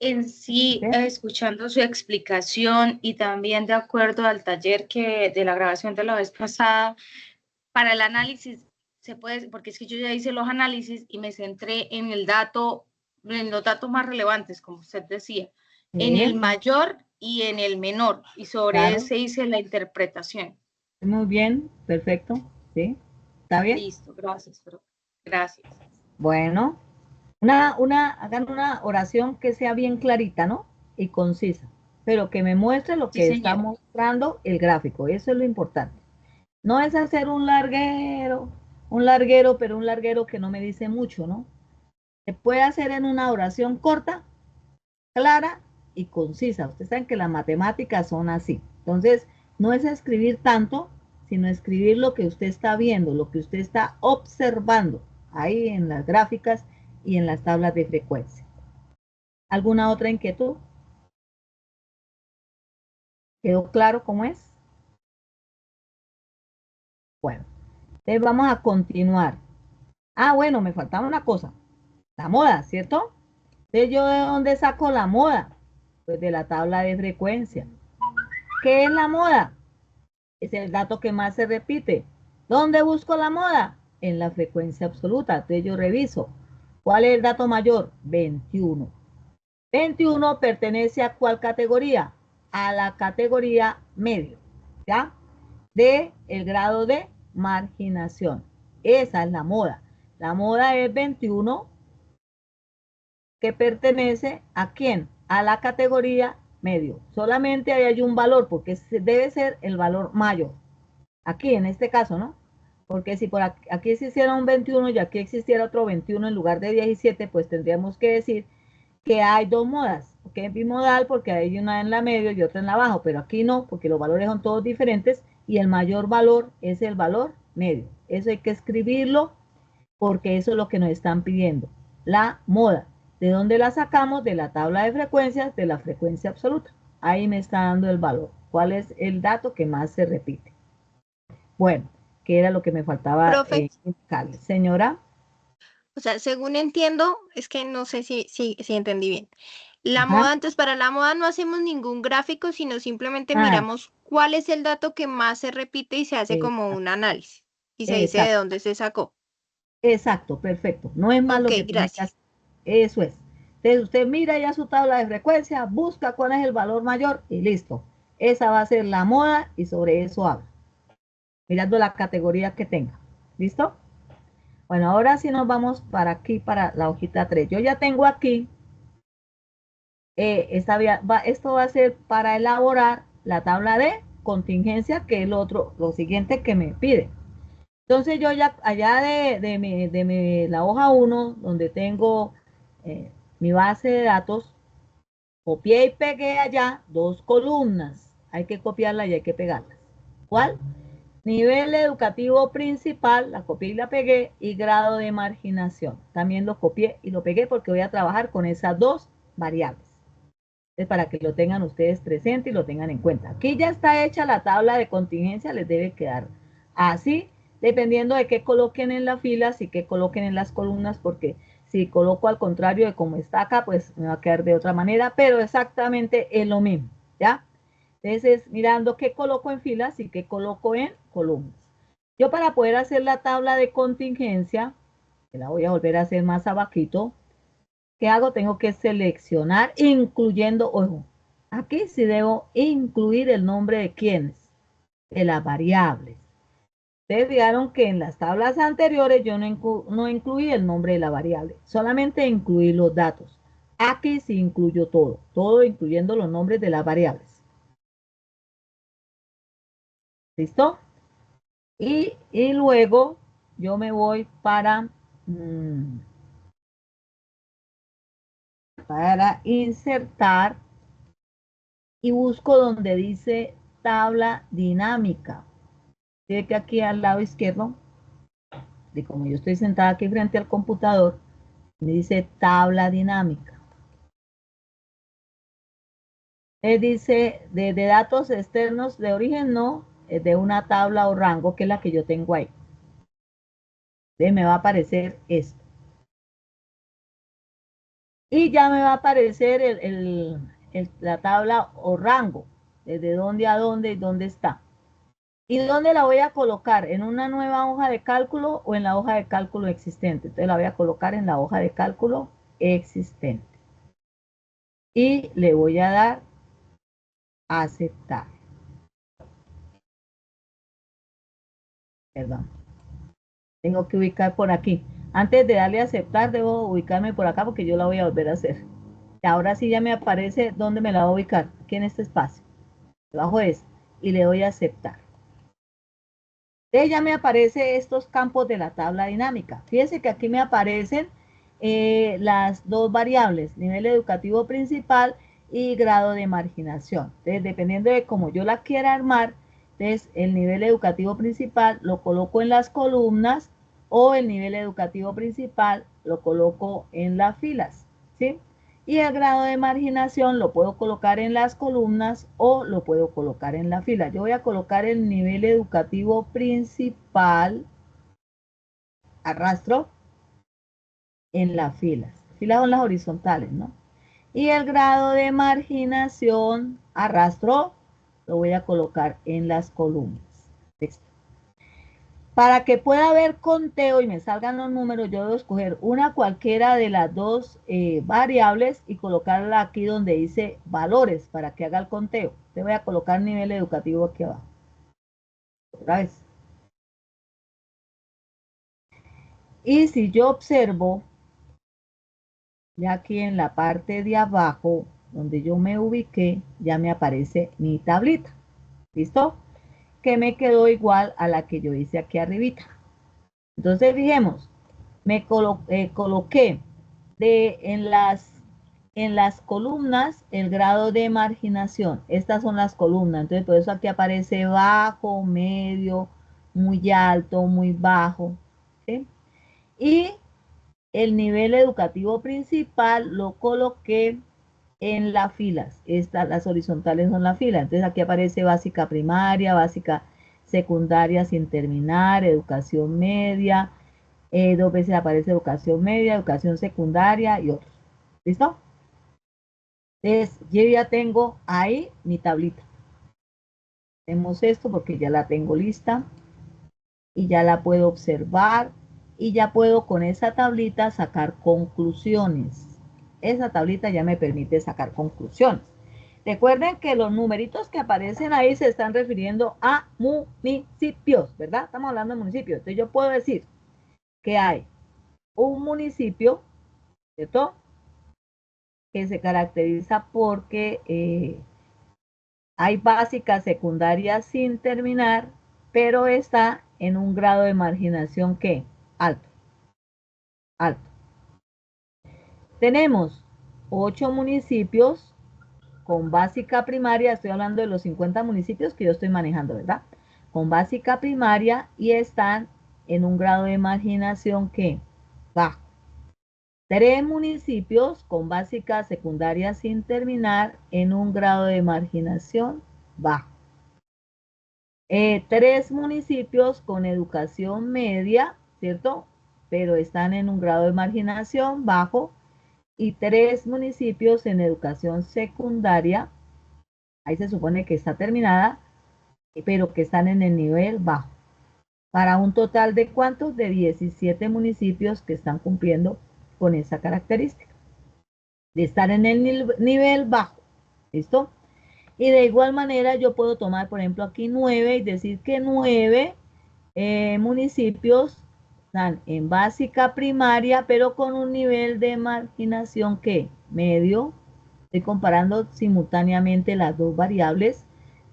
en sí, escuchando su explicación y también de acuerdo al taller de la grabación de la vez pasada, para el análisis se puede, porque es que yo ya hice los análisis y me centré en el dato, en los datos más relevantes, como usted decía, en el mayor y en el menor, y sobre ese hice la interpretación. Muy bien, perfecto, ¿sí? ¿Está bien? Listo, gracias, profe. Gracias. Bueno, hagan una oración que sea bien clarita, ¿no? Y concisa, pero que me muestre lo que está mostrando el gráfico, eso es lo importante. No es hacer un larguero, pero un larguero que no me dice mucho, ¿no? Se puede hacer en una oración corta, clara y concisa. Ustedes saben que las matemáticas son así. Entonces, no es escribir tanto, sino escribir lo que usted está viendo, lo que usted está observando ahí en las gráficas y en las tablas de frecuencia. ¿Alguna otra inquietud? ¿Quedó claro cómo es? Bueno, entonces vamos a continuar. Ah, bueno, me faltaba una cosa. La moda, ¿cierto? Entonces, ¿yo de dónde saco la moda? Pues de la tabla de frecuencia. ¿Qué es la moda? Es el dato que más se repite. ¿Dónde busco la moda? En la frecuencia absoluta. Entonces yo reviso. ¿Cuál es el dato mayor? 21. 21 pertenece a ¿cuál categoría? A la categoría medio, ¿ya? De el grado de marginación. Esa es la moda. La moda es 21 que pertenece ¿a quién? A la categoría medio. Solamente ahí hay un valor porque debe ser el valor mayor. Aquí, en este caso, ¿no? Porque si por aquí existiera un 21 y aquí existiera otro 21 en lugar de 17, pues tendríamos que decir que hay dos modas, que es bimodal porque hay una en la medio y otra en la abajo, pero aquí no, porque los valores son todos diferentes y el mayor valor es el valor medio. Eso hay que escribirlo porque eso es lo que nos están pidiendo. La moda. ¿De dónde la sacamos? De la tabla de frecuencias, de la frecuencia absoluta. Ahí me está dando el valor. ¿Cuál es el dato que más se repite? Bueno, que era lo que me faltaba indicarle. Señora. O sea, según entiendo, es que no sé si entendí bien. La Ajá. moda, entonces para la moda no hacemos ningún gráfico, sino simplemente miramos cuál es el dato que más se repite y se hace como un análisis. Y se dice de dónde se sacó. Exacto, perfecto. No es más lo que tiene que hacer. Eso es. Entonces usted mira ya su tabla de frecuencia, busca cuál es el valor mayor y listo. Esa va a ser la moda y sobre eso habla. Mirando la categoría que tenga. ¿Listo? Bueno, ahora sí nos vamos para aquí, para la hojita 3. Yo ya tengo aquí, esto va a ser para elaborar la tabla de contingencia, que es lo siguiente que me pide. Entonces yo ya, allá de la hoja 1, donde tengo mi base de datos, copié y pegué allá dos columnas. Hay que copiarlas y hay que pegarlas. ¿Cuál? Nivel educativo principal, la copié y la pegué, y grado de marginación. También lo copié y lo pegué porque voy a trabajar con esas dos variables. Entonces, para que lo tengan ustedes presente y lo tengan en cuenta. Aquí ya está hecha la tabla de contingencia, les debe quedar así, dependiendo de qué coloquen en las filas y qué coloquen en las columnas, porque si coloco al contrario de como está acá, pues me va a quedar de otra manera, pero exactamente es lo mismo, ¿ya? Entonces, mirando qué coloco en filas y qué coloco en columnas. Yo para poder hacer la tabla de contingencia, que la voy a volver a hacer más abajito. ¿Qué hago? Tengo que seleccionar, incluyendo, ojo, aquí sí debo incluir el nombre de quiénes, de las variables. Ustedes vieron que en las tablas anteriores yo no incluí el nombre de la variable, solamente incluí los datos. Aquí sí incluyo todo, todo incluyendo los nombres de las variables. ¿Listo? Y luego yo me voy para insertar y busco donde dice tabla dinámica. Fíjate que aquí al lado izquierdo, de como yo estoy sentada aquí frente al computador, me dice tabla dinámica. Dice de datos externos de origen no, de una tabla o rango que es la que yo tengo ahí. Me va a aparecer esto. Y ya me va a aparecer la tabla o rango, desde dónde a dónde y dónde está. ¿Y dónde la voy a colocar? ¿En una nueva hoja de cálculo o en la hoja de cálculo existente? Entonces la voy a colocar en la hoja de cálculo existente. Y le voy a dar a aceptar. Perdón. Tengo que ubicar por aquí. Antes de darle a aceptar, debo ubicarme por acá porque yo la voy a volver a hacer. Ahora sí ya me aparece dónde me la voy a ubicar. Aquí en este espacio. Debajo de eso. Y le doy a aceptar. Ya me aparecen estos campos de la tabla dinámica. Fíjense que aquí me aparecen las dos variables, nivel educativo principal y grado de marginación. Entonces, dependiendo de cómo yo la quiera armar, entonces el nivel educativo principal lo coloco en las columnas o el nivel educativo principal lo coloco en las filas, ¿sí? Y el grado de marginación lo puedo colocar en las columnas o lo puedo colocar en la fila. Yo voy a colocar el nivel educativo principal, arrastro, en las filas. Filas son las horizontales, ¿no? Y el grado de marginación, arrastro, lo voy a colocar en las columnas. Listo. Para que pueda haber conteo y me salgan los números, yo debo escoger una cualquiera de las dos variables y colocarla aquí donde dice valores para que haga el conteo. Te voy a colocar nivel educativo aquí abajo. Otra vez. Y si yo observo, ya aquí en la parte de abajo, donde yo me ubiqué, ya me aparece mi tablita. ¿Listo? Que me quedó igual a la que yo hice aquí arribita. Entonces, fijemos, me coloqué en las columnas el grado de marginación. Estas son las columnas. Entonces, por eso aquí aparece bajo, medio, muy alto, muy bajo. ¿Sí? Y el nivel educativo principal lo coloqué en las filas. Las horizontales son las filas. Entonces, aquí aparece básica primaria, básica secundaria sin terminar, educación media. Dos veces aparece educación media, educación secundaria y otros. ¿Listo? Entonces, yo ya tengo ahí mi tablita. Hacemos esto porque ya la tengo lista y ya la puedo observar y ya puedo con esa tablita sacar conclusiones. Esa tablita ya me permite sacar conclusiones. Recuerden que los numeritos que aparecen ahí se están refiriendo a municipios, ¿verdad? Estamos hablando de municipios. Entonces yo puedo decir que hay un municipio, ¿cierto? Que se caracteriza porque hay básica, secundaria sin terminar, pero está en un grado de marginación que alto, alto. Tenemos 8 municipios con básica primaria, estoy hablando de los 50 municipios que yo estoy manejando, ¿verdad? Con básica primaria y están en un grado de marginación que bajo. 3 municipios con básica secundaria sin terminar en un grado de marginación bajo. 3 municipios con educación media, ¿cierto? Pero están en un grado de marginación bajo. Y 3 municipios en educación secundaria, ahí se supone que está terminada, pero que están en el nivel bajo. para un total de ¿cuántos? De 17 municipios que están cumpliendo con esa característica, de estar en el nivel bajo, ¿listo? Y de igual manera yo puedo tomar, por ejemplo, aquí 9 y decir que 9 municipios están en básica primaria, pero con un nivel de marginación que medio. Estoy comparando simultáneamente las dos variables.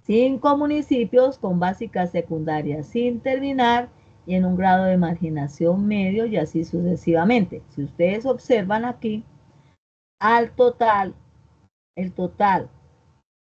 5 municipios con básica secundaria sin terminar y en un grado de marginación medio y así sucesivamente. Si ustedes observan aquí, al total, el total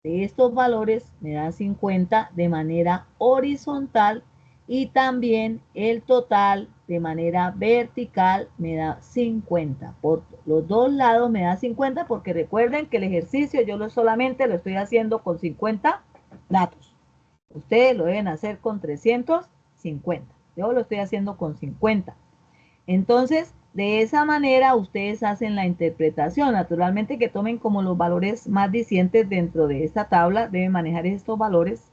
de estos valores me da 50 de manera horizontal y también el total de manera vertical me da 50. Por los dos lados me da 50 porque recuerden que el ejercicio yo solamente lo estoy haciendo con 50 datos. Ustedes lo deben hacer con 350. Yo lo estoy haciendo con 50. Entonces, de esa manera ustedes hacen la interpretación. Naturalmente que tomen como los valores más dicientes dentro de esta tabla, deben manejar estos valores,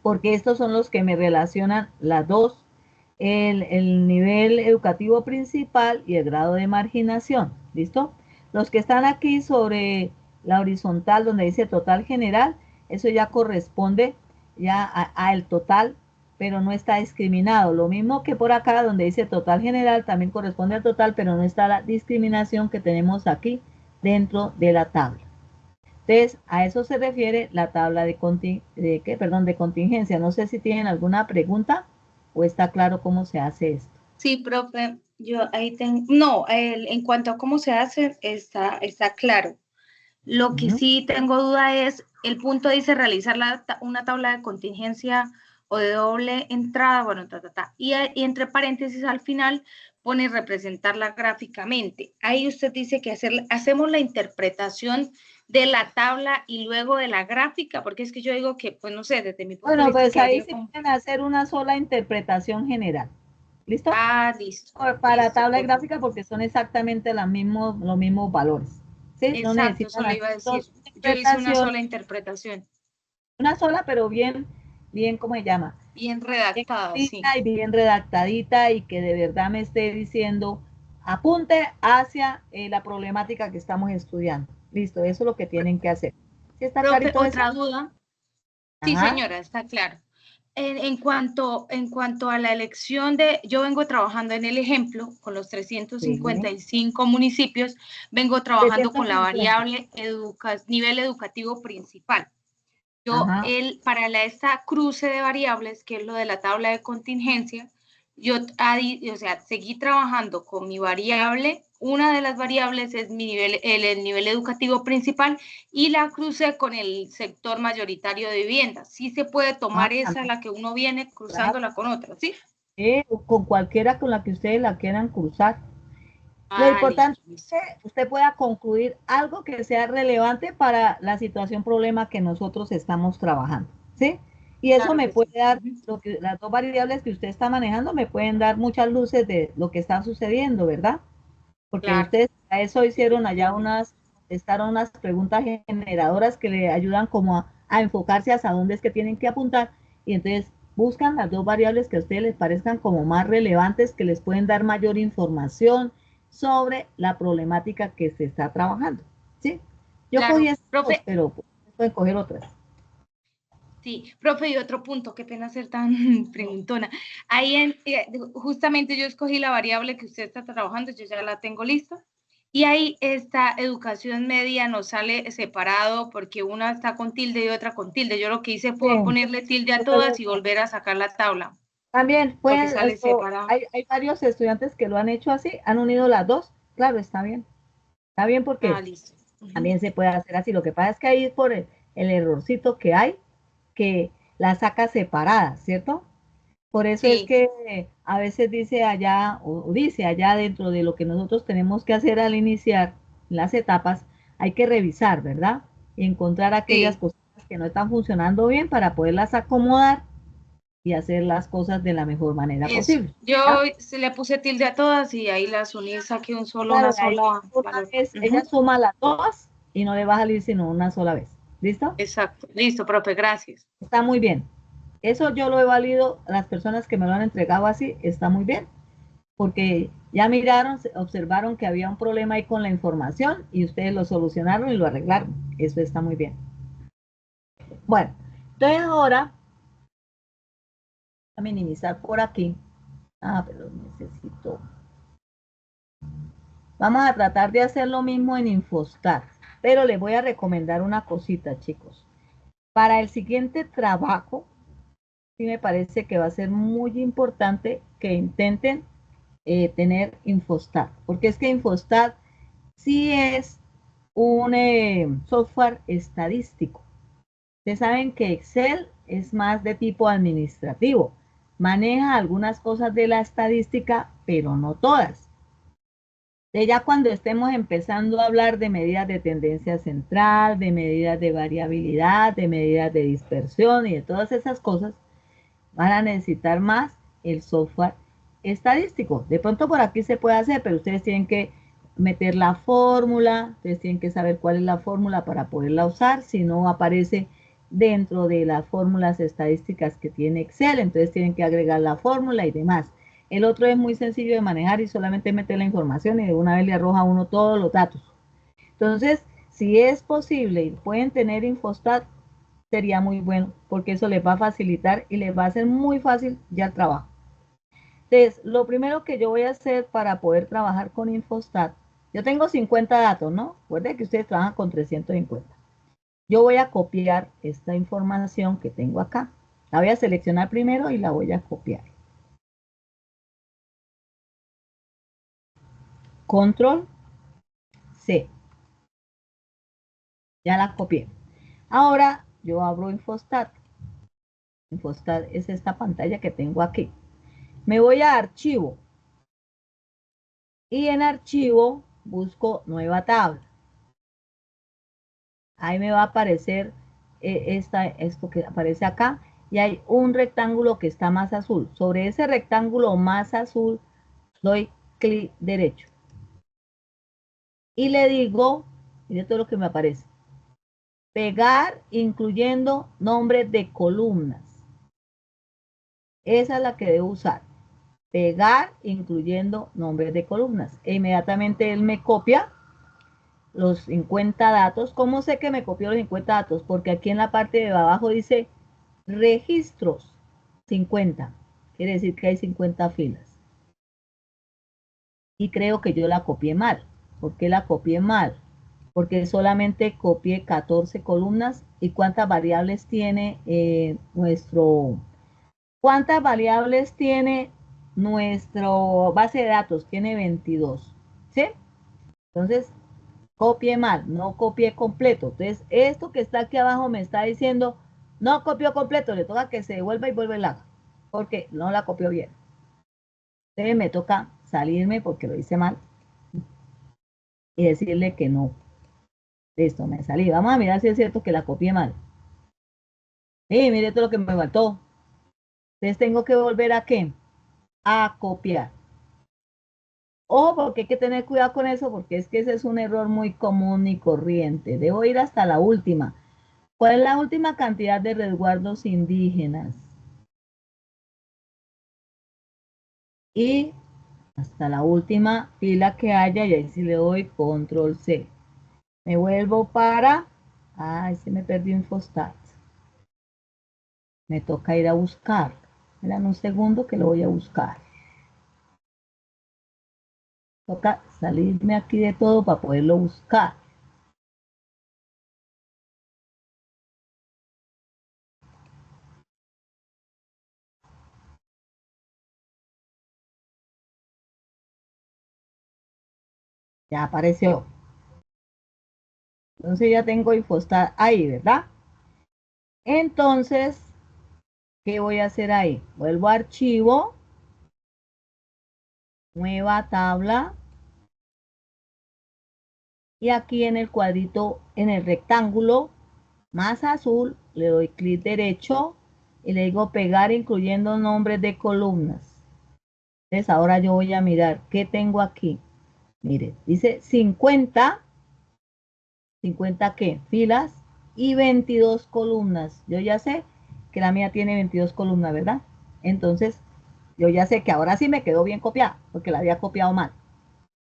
porque estos son los que me relacionan las dos, el nivel educativo principal y el grado de marginación. ¿Listo? Los que están aquí sobre la horizontal donde dice total general, eso ya corresponde ya a el total, pero no está discriminado. Lo mismo que por acá donde dice total general, también corresponde al total, pero no está la discriminación que tenemos aquí dentro de la tabla. Entonces, a eso se refiere la tabla de contingencia. No sé si tienen alguna pregunta o está claro cómo se hace esto. Sí, profe, yo ahí tengo, no, en cuanto a cómo se hace, está claro. Lo que sí tengo duda es, el punto dice realizar una tabla de contingencia o de doble entrada, bueno, y entre paréntesis al final pone representarla gráficamente. Ahí usted dice que hacemos la interpretación de la tabla y luego de la gráfica, porque es que yo digo que, pues no sé, desde mi punto de vista. Bueno, pues ahí sí pueden hacer una sola interpretación general. ¿Listo? Ah, listo. Para listo, tabla gráfica porque son exactamente los mismos valores. ¿Sí? Exacto, no necesitan eso le iba a decir. Yo hice una sola interpretación. Una sola, pero bien, ¿cómo se llama? Bien redactada, sí. Y bien redactadita y que de verdad me esté diciendo, apunte hacia la problemática que estamos estudiando. Listo, eso es lo que tienen que hacer. ¿Sí está clarito otra eso? duda. Sí, señora, está claro. En cuanto a la elección yo vengo trabajando en el ejemplo con los 355 municipios, vengo trabajando con la variable nivel educativo principal. Yo, para esta cruce de variables, que es lo de la tabla de contingencia, yo seguí trabajando con mi variable. Una de las variables es el nivel educativo principal y la crucé con el sector mayoritario de viviendas. Sí se puede tomar esa, la que uno viene cruzándola con otra, ¿sí? Con cualquiera con la que ustedes la quieran cruzar. Lo importante es que usted pueda concluir algo que sea relevante para la situación, problema que nosotros estamos trabajando, ¿sí? Y eso me puede dar, las dos variables que usted está manejando me pueden dar muchas luces de lo que está sucediendo, ¿verdad? Porque ustedes a eso hicieron allá contestaron unas preguntas generadoras que le ayudan como a enfocarse hacia dónde es que tienen que apuntar y entonces buscan las dos variables que a ustedes les parezcan como más relevantes, que les pueden dar mayor información sobre la problemática que se está trabajando, ¿sí? Yo cogí estas dos, pero pueden coger otras. Sí, profe, y otro punto, qué pena ser tan preguntona. Ahí justamente yo escogí la variable que usted está trabajando, yo ya la tengo lista. Y ahí esta educación media nos sale separado porque una está con tilde y otra con tilde. Yo lo que hice fue ponerle tilde a todas y volver a sacar la tabla. También hay varios estudiantes que lo han hecho así, han unido las dos. Claro, está bien. Está bien porque también se puede hacer así. Lo que pasa es que ahí es por el errorcito que hay, que la saca separada, ¿cierto? Por eso es que a veces dice allá, o dice allá dentro de lo que nosotros tenemos que hacer al iniciar las etapas, hay que revisar, ¿verdad? Y encontrar aquellas cosas que no están funcionando bien para poderlas acomodar y hacer las cosas de la mejor manera posible. Yo se le puse tilde a todas y ahí las uní, saqué una sola. Ella suma las dos y no le va a salir sino una sola vez. ¿Listo? Exacto. Listo, profe, gracias. Está muy bien. Eso yo lo he valido, las personas que me lo han entregado así, está muy bien, porque ya miraron, observaron que había un problema ahí con la información y ustedes lo solucionaron y lo arreglaron. Eso está muy bien. Bueno, entonces ahora, a minimizar por aquí. Ah, pero necesito. Vamos a tratar de hacer lo mismo en Infostat, pero les voy a recomendar una cosita, chicos. Para el siguiente trabajo, sí me parece que va a ser muy importante que intenten tener Infostat, porque es que Infostat sí es un software estadístico. Ustedes saben que Excel es más de tipo administrativo, maneja algunas cosas de la estadística, pero no todas. De ya cuando estemos empezando a hablar de medidas de tendencia central, de medidas de variabilidad, de medidas de dispersión y de todas esas cosas, van a necesitar más el software estadístico. De pronto por aquí se puede hacer, pero ustedes tienen que meter la fórmula, ustedes tienen que saber cuál es la fórmula para poderla usar, si no aparece dentro de las fórmulas estadísticas que tiene Excel, entonces tienen que agregar la fórmula y demás. El otro es muy sencillo de manejar y solamente meter la información y de una vez le arroja a uno todos los datos. Entonces, si es posible y pueden tener Infostat, sería muy bueno, porque eso les va a facilitar y les va a hacer muy fácil ya el trabajo. Entonces, lo primero que yo voy a hacer para poder trabajar con Infostat, yo tengo 50 datos, ¿no? Recuerden que ustedes trabajan con 350. Yo voy a copiar esta información que tengo acá. La voy a seleccionar primero y la voy a copiar. Control C. Ya la copié. Ahora yo abro Infostat. Infostat es esta pantalla que tengo aquí. Me voy a archivo. Y en archivo busco nueva tabla. Ahí me va a aparecer esto que aparece acá. Y hay un rectángulo que está más azul. Sobre ese rectángulo más azul doy clic derecho. Y le digo, mire todo lo que me aparece. Pegar incluyendo nombres de columnas. Esa es la que debo usar. Pegar incluyendo nombres de columnas. E inmediatamente él me copia los 50 datos. ¿Cómo sé que me copió los 50 datos? Porque aquí en la parte de abajo dice registros 50. Quiere decir que hay 50 filas. Y creo que yo la copié mal. ¿Por qué la copié mal? Porque solamente copié 14 columnas. ¿Y cuántas variables tiene ¿Cuántas variables tiene nuestro base de datos? Tiene 22. ¿Sí? Entonces, copié mal, no copié completo. Entonces, esto que está aquí abajo me está diciendo, no copió completo, le toca que se devuelva y vuelva y la haga, porque no la copió bien. Entonces, me toca salirme porque lo hice mal y decirle que no. Listo, me salí. Vamos a mirar si es cierto que la copié mal. Y mire todo lo que me faltó. Entonces, tengo que volver a ¿qué? A copiar. Ojo, porque hay que tener cuidado con eso, porque es que ese es un error muy común y corriente. Debo ir hasta la última. ¿Cuál es la última cantidad de resguardos indígenas? Y hasta la última fila que haya, y ahí sí le doy control C. Me vuelvo para... Ay, se me perdió Infostat. Me toca ir a buscar. Esperan un segundo que lo voy a buscar. Toca salirme aquí de todo para poderlo buscar. Ya apareció. Entonces ya tengo Infostat ahí, ¿verdad? Entonces, ¿qué voy a hacer ahí? Vuelvo a archivo, nueva tabla, y aquí en el cuadrito, en el rectángulo más azul, le doy clic derecho y le digo pegar incluyendo nombres de columnas. Entonces ahora yo voy a mirar qué tengo aquí. Mire, dice 50, 50 qué, filas y 22 columnas. Yo ya sé que la mía tiene 22 columnas, ¿verdad? Entonces, yo ya sé que ahora sí me quedó bien copiada, porque la había copiado mal.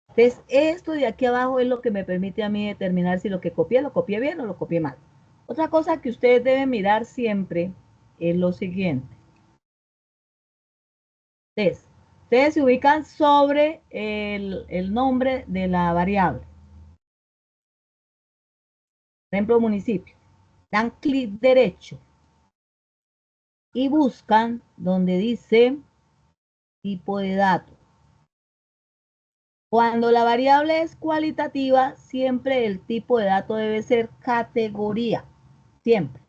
Entonces, esto de aquí abajo es lo que me permite a mí determinar si lo copié bien o lo copié mal. Otra cosa que ustedes deben mirar siempre es lo siguiente. Entonces, ustedes se ubican sobre el nombre de la variable. Por ejemplo, municipio. Dan clic derecho y buscan donde dice tipo de datos. Cuando la variable es cualitativa, siempre el tipo de dato debe ser categoría, siempre.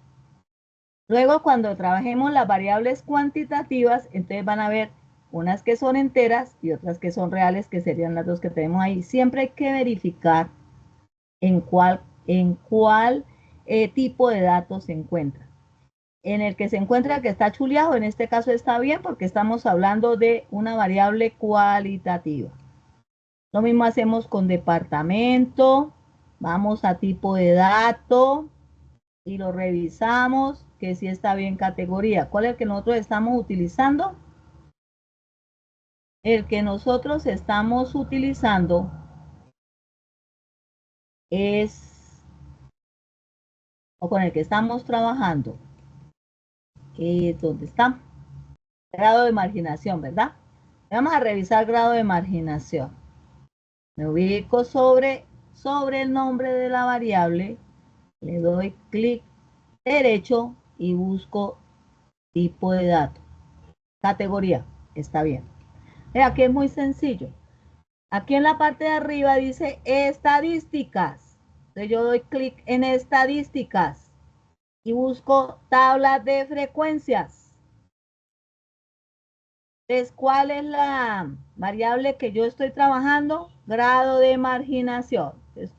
Luego, cuando trabajemos las variables cuantitativas, entonces van a ver unas que son enteras y otras que son reales, que serían las dos que tenemos ahí. Siempre hay que verificar en cuál tipo de datos se encuentra. En el que se encuentra que está chuleado, en este caso está bien porque estamos hablando de una variable cualitativa. Lo mismo hacemos con departamento, vamos a tipo de dato y lo revisamos que sí está bien categoría. ¿Cuál es el que nosotros estamos utilizando? El que nosotros estamos utilizando es, o con el que estamos trabajando, ¿dónde está? Grado de marginación, ¿verdad? Vamos a revisar grado de marginación. Me ubico sobre el nombre de la variable, le doy clic derecho y busco tipo de dato. Categoría, está bien. Aquí es muy sencillo. Aquí en la parte de arriba dice estadísticas. Entonces yo doy clic en estadísticas y busco tabla de frecuencias. Entonces, ¿cuál es la variable que yo estoy trabajando? Grado de marginación. Entonces,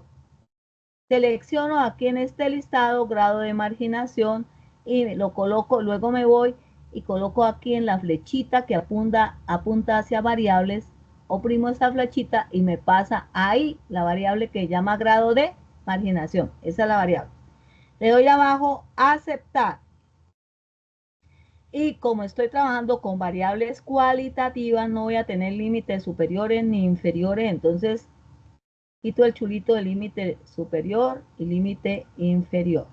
selecciono aquí en este listado grado de marginación y lo coloco, luego me voy y coloco aquí en la flechita que apunta hacia variables, oprimo esta flechita y me pasa ahí la variable que llama grado de marginación. Esa es la variable. Le doy abajo aceptar. Y como estoy trabajando con variables cualitativas, no voy a tener límites superiores ni inferiores, entonces quito el chulito de límite superior y límite inferior.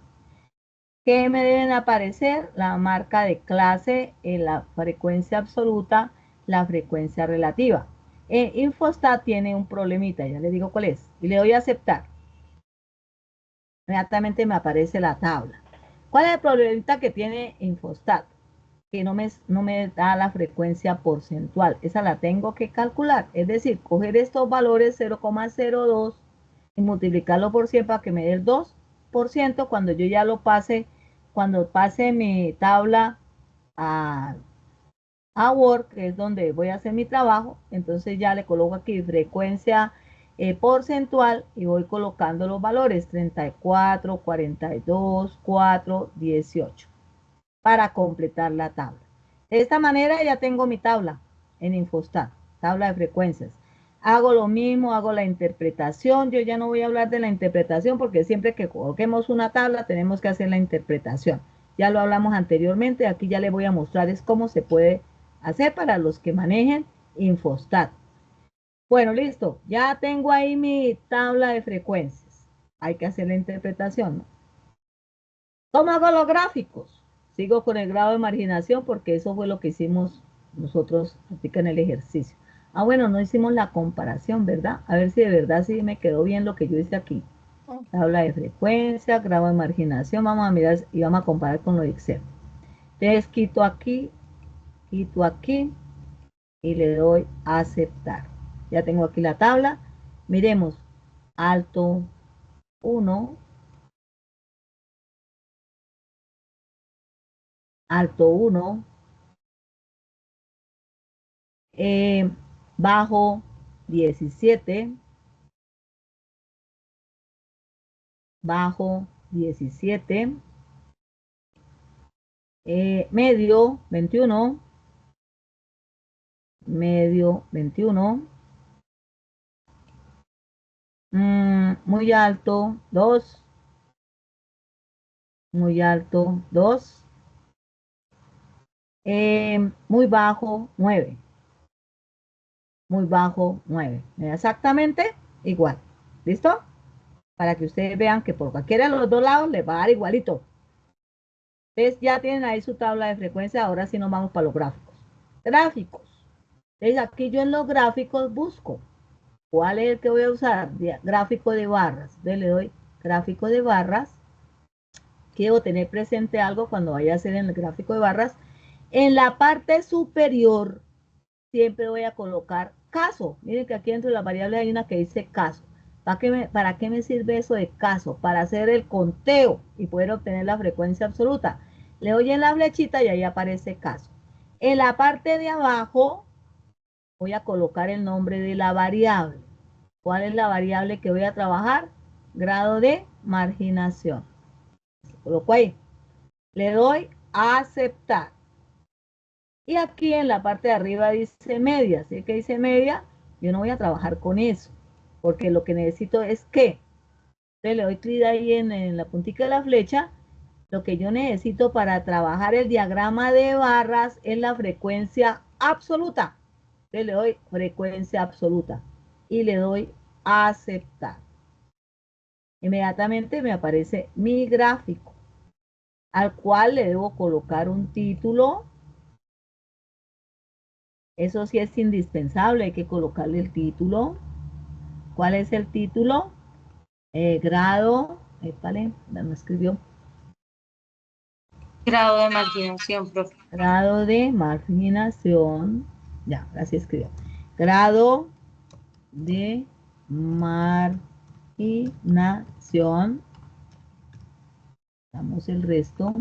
¿Qué me deben aparecer? La marca de clase, la frecuencia absoluta, la frecuencia relativa. Infostat tiene un problemita, ya les digo cuál es. Y le doy a aceptar. Inmediatamente me aparece la tabla. ¿Cuál es el problemita que tiene Infostat? Que no me da la frecuencia porcentual. Esa la tengo que calcular. Es decir, coger estos valores 0,02 y multiplicarlo por 100 para que me dé el 2% cuando yo ya lo pase, cuando pase mi tabla a Word, que es donde voy a hacer mi trabajo. Entonces ya le coloco aquí frecuencia porcentual y voy colocando los valores 34, 42, 4, 18 para completar la tabla. De esta manera ya tengo mi tabla en Infostat, tabla de frecuencias. Hago lo mismo, hago la interpretación. Yo ya no voy a hablar de la interpretación porque siempre que coloquemos una tabla tenemos que hacer la interpretación. Ya lo hablamos anteriormente, aquí ya les voy a mostrar es cómo se puede hacer para los que manejen Infostat. Bueno, listo, ya tengo ahí mi tabla de frecuencias. Hay que hacer la interpretación, ¿no? ¿Cómo hago los gráficos? Sigo con el grado de marginación porque eso fue lo que hicimos nosotros en el ejercicio. Ah, bueno, no hicimos la comparación, ¿verdad? A ver si de verdad sí me quedó bien lo que yo hice aquí. Tabla de frecuencia, grado de marginación. Vamos a mirar y vamos a comparar con lo de Excel. Entonces quito aquí y le doy a aceptar. Ya tengo aquí la tabla. Miremos, alto 1, alto 1, bajo 17, bajo 17, medio 21, medio 21, muy alto 2, muy alto 2, Muy bajo, 9. Muy bajo, 9. Exactamente igual. ¿Listo? Para que ustedes vean que por cualquiera de los dos lados les va a dar igualito. Entonces ya tienen ahí su tabla de frecuencia. Ahora sí nos vamos para los gráficos. Gráficos. Entonces aquí yo en los gráficos busco. ¿Cuál es el que voy a usar? Gráfico de barras. Entonces le doy gráfico de barras. Quiero tener presente algo cuando vaya a hacer en el gráfico de barras. En la parte superior siempre voy a colocar caso. Miren que aquí dentro de la variable hay una que dice caso. ¿Para qué me sirve eso de caso? Para hacer el conteo y poder obtener la frecuencia absoluta. Le doy en la flechita y ahí aparece caso. En la parte de abajo voy a colocar el nombre de la variable. ¿Cuál es la variable que voy a trabajar? Grado de marginación. Coloco ahí. Le doy a aceptar. Y aquí en la parte de arriba dice media. ¿Sí que dice media? Yo no voy a trabajar con eso. Porque lo que necesito es que. Entonces le doy clic ahí en la puntita de la flecha. Lo que yo necesito para trabajar el diagrama de barras es la frecuencia absoluta. Entonces le doy frecuencia absoluta. Y le doy a aceptar. Inmediatamente me aparece mi gráfico, al cual le debo colocar un título. Eso sí es indispensable, hay que colocarle el título. ¿Cuál es el título? Grado, vale, no escribió. Grado de marginación, profe. Grado de marginación. Ya, así escribió. Grado de marginación. Damos el resto.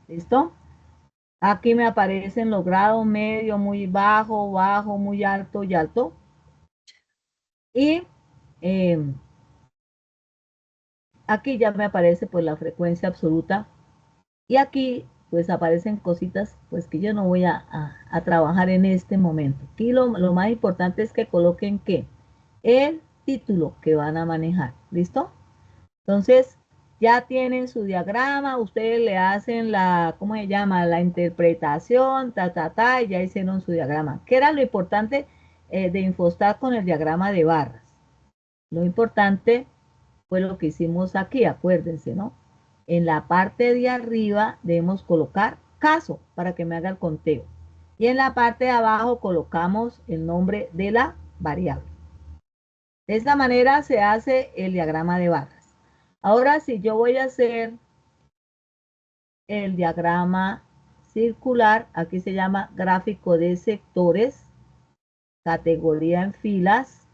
¿Listo? Aquí me aparecen los grados medio, muy bajo, bajo, muy alto y alto. Y aquí ya me aparece pues la frecuencia absoluta. Y aquí pues aparecen cositas pues que yo no voy a trabajar en este momento. Aquí lo más importante es que coloquen ¿qué? El título que van a manejar. ¿Listo? Entonces ya tienen su diagrama, ustedes le hacen la, ¿cómo se llama? La interpretación, y ya hicieron su diagrama. ¿Qué era lo importante de Infostat con el diagrama de barras? Lo importante fue lo que hicimos aquí, acuérdense, ¿no? En la parte de arriba debemos colocar caso para que me haga el conteo. Y en la parte de abajo colocamos el nombre de la variable. De esta manera se hace el diagrama de barras. Ahora, si yo voy a hacer el diagrama circular, aquí se llama gráfico de sectores, categoría en filas.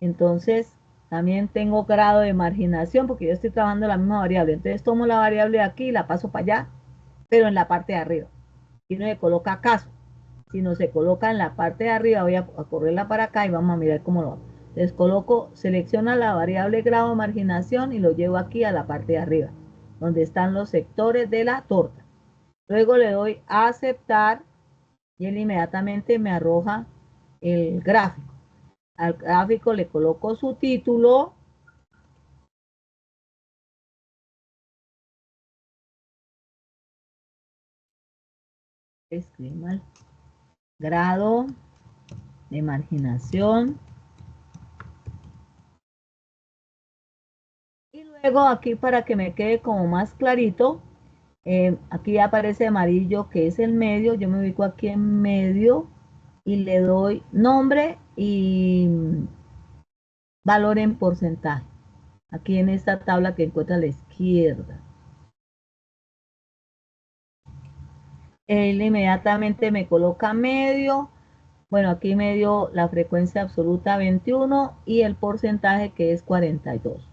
Entonces, también tengo grado de marginación porque yo estoy trabajando la misma variable. Entonces, tomo la variable de aquí y la paso para allá, pero en la parte de arriba. Aquí no se coloca caso, sino se coloca en la parte de arriba. Voy a correrla para acá y vamos a mirar cómo lo hago. Les coloco, selecciona la variable grado de marginación y lo llevo aquí a la parte de arriba, donde están los sectores de la torta. Luego le doy a aceptar y él inmediatamente me arroja el gráfico. Al gráfico le coloco su título. Escribe mal. Grado de marginación. Y luego aquí para que me quede como más clarito, aquí aparece amarillo que es el medio. Yo me ubico aquí en medio y le doy nombre y valor en porcentaje. Aquí en esta tabla que encuentra a la izquierda. Él inmediatamente me coloca medio. Bueno, aquí me dio la frecuencia absoluta 21 y el porcentaje que es 42.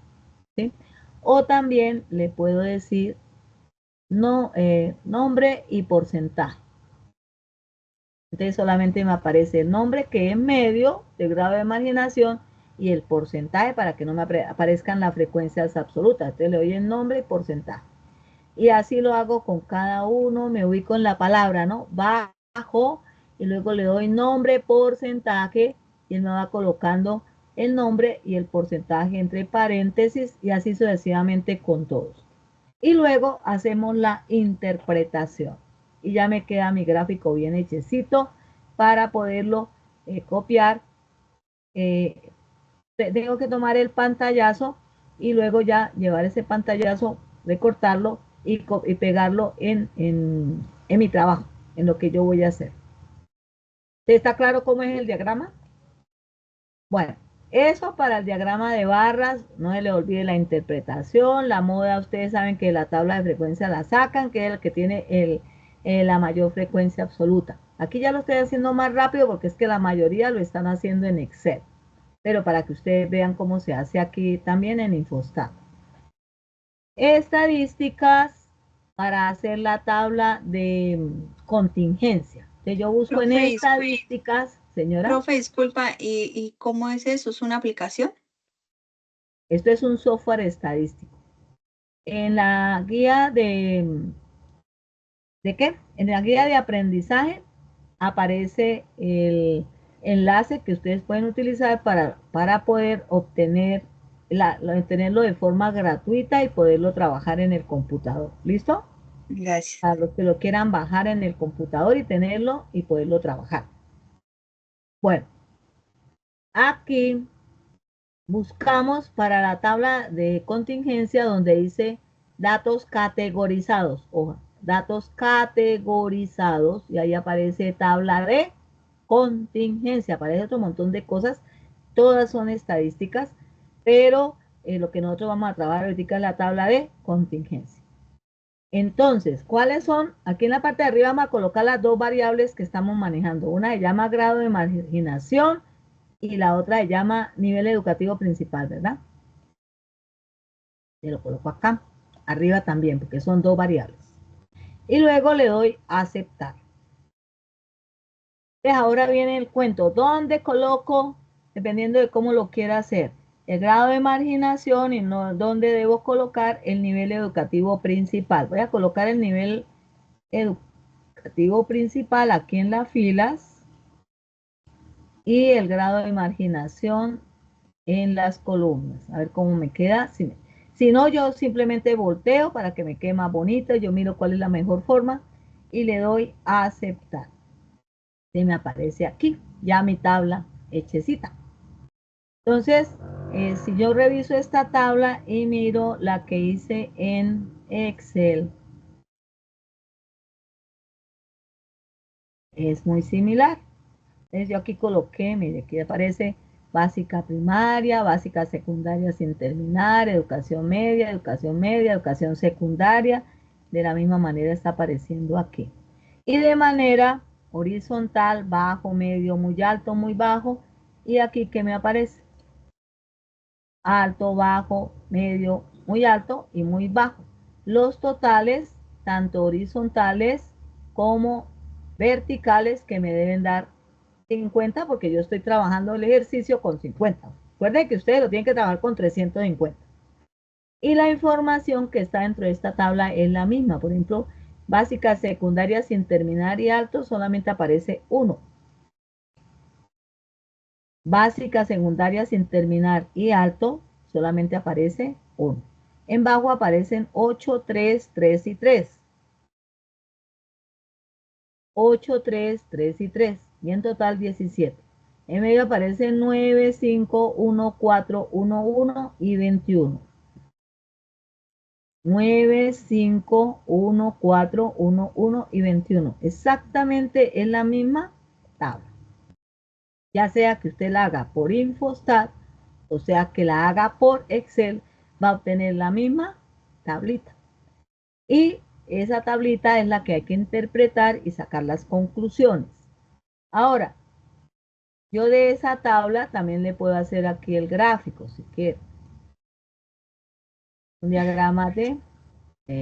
¿Sí? O también le puedo decir no, nombre y porcentaje. Entonces solamente me aparece el nombre que es medio de grado de marginación y el porcentaje para que no me aparezcan las frecuencias absolutas. Entonces le doy el nombre y porcentaje. Y así lo hago con cada uno. Me ubico en la palabra, ¿no? Bajo y luego le doy nombre, porcentaje y él me va colocando el nombre y el porcentaje entre paréntesis y así sucesivamente con todos. Y luego hacemos la interpretación. y ya me queda mi gráfico bien hechecito para poderlo copiar. Tengo que tomar el pantallazo y luego ya llevar ese pantallazo, recortarlo y pegarlo en mi trabajo, en lo que yo voy a hacer. ¿Está claro cómo es el diagrama? Bueno, eso para el diagrama de barras, no se le olvide la interpretación, la moda, ustedes saben que la tabla de frecuencia la sacan, que es el que tiene la mayor frecuencia absoluta. Aquí ya lo estoy haciendo más rápido porque es que la mayoría lo están haciendo en Excel, pero para que ustedes vean cómo se hace aquí también en Infostat. Estadísticas para hacer la tabla de contingencia. Entonces yo busco Profe, en estadísticas, señora. Profe, disculpa, ¿y cómo es eso? ¿Es una aplicación? Esto es un software estadístico. En la guía ¿de qué? En la guía de aprendizaje aparece el enlace que ustedes pueden utilizar para poder obtenerlo de forma gratuita y poderlo trabajar en el computador. ¿Listo? Gracias. A los que lo quieran bajar en el computador y tenerlo y poderlo trabajar. Bueno, aquí buscamos para la tabla de contingencia donde dice datos categorizados, hoja, datos categorizados, y ahí aparece tabla de contingencia, aparece otro montón de cosas, todas son estadísticas, pero lo que nosotros vamos a trabajar ahorita es la tabla de contingencia. Entonces, ¿cuáles son? Aquí en la parte de arriba vamos a colocar las dos variables que estamos manejando. Una se llama grado de marginación y la otra se llama nivel educativo principal, ¿verdad? Yo lo coloco acá, arriba también, porque son dos variables. Y luego le doy a aceptar. Entonces ahora viene el cuento. ¿Dónde coloco? Dependiendo de cómo lo quiera hacer. El grado de marginación y no, dónde debo colocar el nivel educativo principal. Voy a colocar el nivel educativo principal aquí en las filas y el grado de marginación en las columnas. A ver cómo me queda. Si no, yo simplemente volteo para que me quede más bonito. Yo miro cuál es la mejor forma y le doy a aceptar. Se me aparece aquí ya mi tabla hechecita. Entonces, si yo reviso esta tabla y miro la que hice en Excel, es muy similar. Entonces yo aquí coloqué, mire, aquí aparece básica primaria, básica secundaria sin terminar, educación media, educación secundaria. De la misma manera está apareciendo aquí. Y de manera horizontal, bajo, medio, muy alto, muy bajo. Y aquí, ¿qué me aparece? Alto, bajo, medio, muy alto y muy bajo. Los totales, tanto horizontales como verticales, que me deben dar 50 porque yo estoy trabajando el ejercicio con 50. Recuerden que ustedes lo tienen que trabajar con 350. Y la información que está dentro de esta tabla es la misma. Por ejemplo, básica, secundaria sin terminar y alto solamente aparece 1. Básica, secundaria sin terminar y alto solamente aparece 1. En bajo aparecen 8, 3, 3 y 3. 8, 3, 3 y 3. Y en total 17. En medio aparecen 9, 5, 1, 4, 1, 1 y 21. 9, 5, 1, 4, 1, 1 y 21. Exactamente es la misma tabla. Ya sea que usted la haga por Infostat, o sea que la haga por Excel, va a obtener la misma tablita. Y esa tablita es la que hay que interpretar y sacar las conclusiones. Ahora, yo de esa tabla también le puedo hacer aquí el gráfico, si quiero. Un diagrama de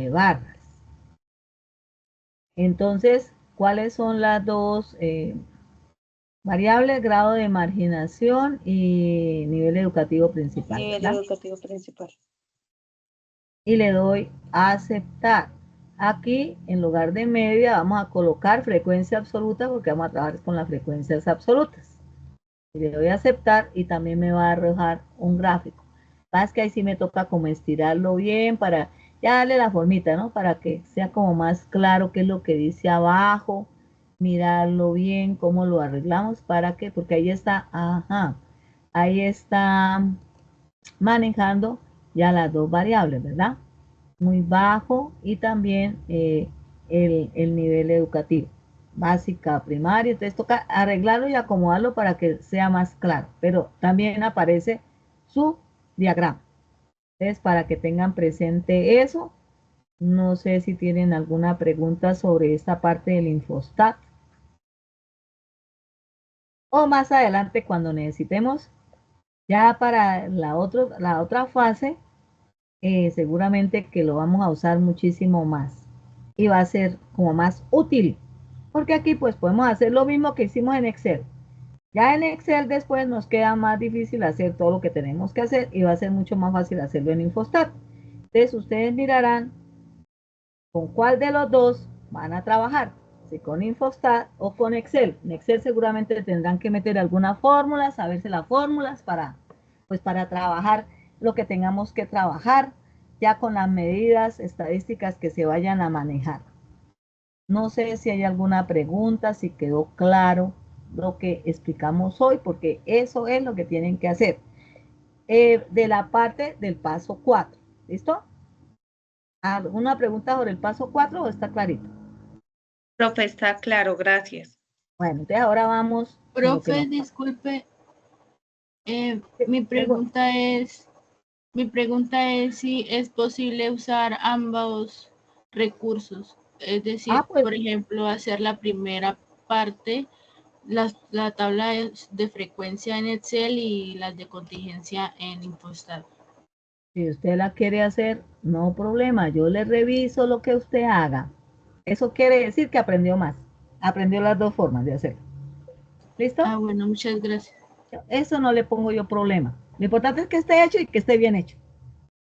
barras. Entonces, ¿cuáles son las dos variables? Grado de marginación y nivel educativo principal. Nivel ¿verdad? educativo principal. Y le doy a aceptar. Aquí, en lugar de media, vamos a colocar frecuencia absoluta porque vamos a trabajar con las frecuencias absolutas. Y le doy a aceptar y también me va a arrojar un gráfico. Más que ahí sí me toca como estirarlo bien para Ya darle la formita, ¿no? Para que sea como más claro qué es lo que dice abajo, mirarlo bien, cómo lo arreglamos, para que, porque ahí está, ajá, ahí está manejando ya las dos variables, ¿verdad? Muy bajo y también el nivel educativo, básica, primaria. Entonces toca arreglarlo y acomodarlo para que sea más claro, pero también aparece su diagrama. Entonces, para que tengan presente eso, no sé si tienen alguna pregunta sobre esta parte del Infostat o más adelante cuando necesitemos ya para la otra fase, seguramente que lo vamos a usar muchísimo más y va a ser como más útil, porque aquí pues podemos hacer lo mismo que hicimos en Excel. Ya en Excel después nos queda más difícil hacer todo lo que tenemos que hacer y va a ser mucho más fácil hacerlo en Infostat. Entonces ustedes mirarán con cuál de los dos van a trabajar, si con Infostat o con Excel. En Excel seguramente tendrán que meter algunas fórmulas, saberse las fórmulas para trabajar lo que tengamos que trabajar, ya con las medidas estadísticas que se vayan a manejar. No sé si hay alguna pregunta, si quedó claro lo que explicamos hoy, porque eso es lo que tienen que hacer. De la parte del paso 4, ¿listo? ¿Alguna pregunta sobre el paso 4 o está clarito? Profe, está claro, gracias. Bueno, entonces ahora vamos con lo que Profe, nos... disculpe, Tengo- mi pregunta es si es posible usar ambos recursos, es decir, pues por ejemplo, hacer la primera parte, la tabla de frecuencia en Excel y las de contingencia en Infostat. si usted la quiere hacer, no problema, yo le reviso lo que usted haga. Eso quiere decir que aprendió más, aprendió las dos formas de hacerlo. ¿Listo? Ah, bueno, muchas gracias. Eso no le pongo yo problema. Lo importante es que esté hecho y que esté bien hecho.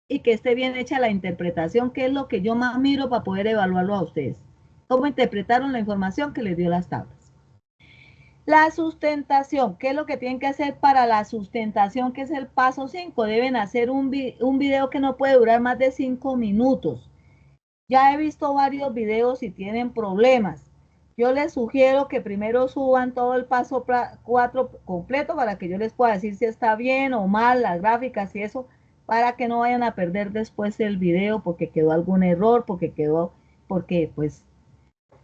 Y que esté bien hecha la interpretación, que es lo que yo más miro para poder evaluarlo a ustedes. ¿Cómo interpretaron la información que les dio las tablas? La sustentación, ¿qué es lo que tienen que hacer para la sustentación, que es el paso 5? Deben hacer un video que no puede durar más de 5 minutos. Ya he visto varios videos y tienen problemas. Yo les sugiero que primero suban todo el paso 4 completo para que yo les pueda decir si está bien o mal, las gráficas y eso, para que no vayan a perder después el video porque quedó algún error, porque pues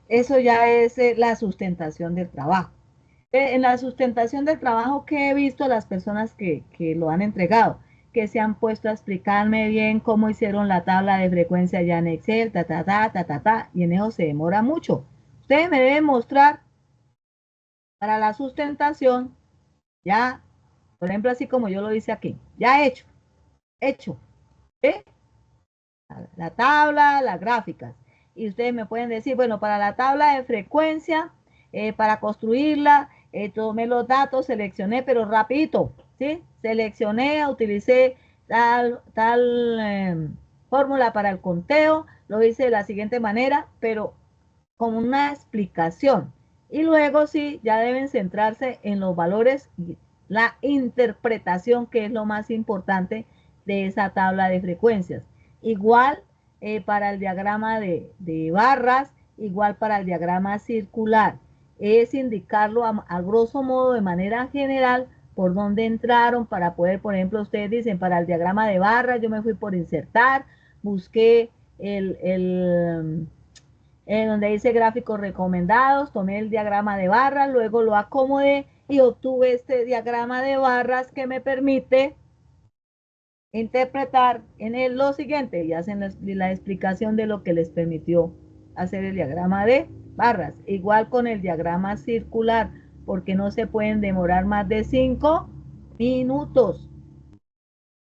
eso ya es la sustentación del trabajo. En la sustentación del trabajo que he visto las personas que lo han entregado, que se han puesto a explicarme bien cómo hicieron la tabla de frecuencia ya en Excel, y en eso se demora mucho. Ustedes me deben mostrar para la sustentación, ya, por ejemplo, así como yo lo hice aquí, ya hecho, ¿sí? La tabla, las gráficas. Y ustedes me pueden decir, bueno, para la tabla de frecuencia, para construirla, tomé los datos, seleccioné, pero rapidito, ¿sí? Seleccioné, utilicé tal fórmula para el conteo, lo hice de la siguiente manera, pero con una explicación. Y luego sí, ya deben centrarse en los valores y la interpretación, que es lo más importante de esa tabla de frecuencias. Igual para el diagrama de barras, igual para el diagrama circular. Es indicarlo a grosso modo de manera general por dónde entraron para poder, por ejemplo, ustedes dicen, para el diagrama de barras, yo me fui por insertar, busqué donde dice gráficos recomendados, tomé el diagrama de barras, luego lo acomodé y obtuve este diagrama de barras que me permite interpretar en lo siguiente y hacen la explicación de lo que les permitió hacer el diagrama de barras. Igual con el diagrama circular, porque no se pueden demorar más de 5 minutos.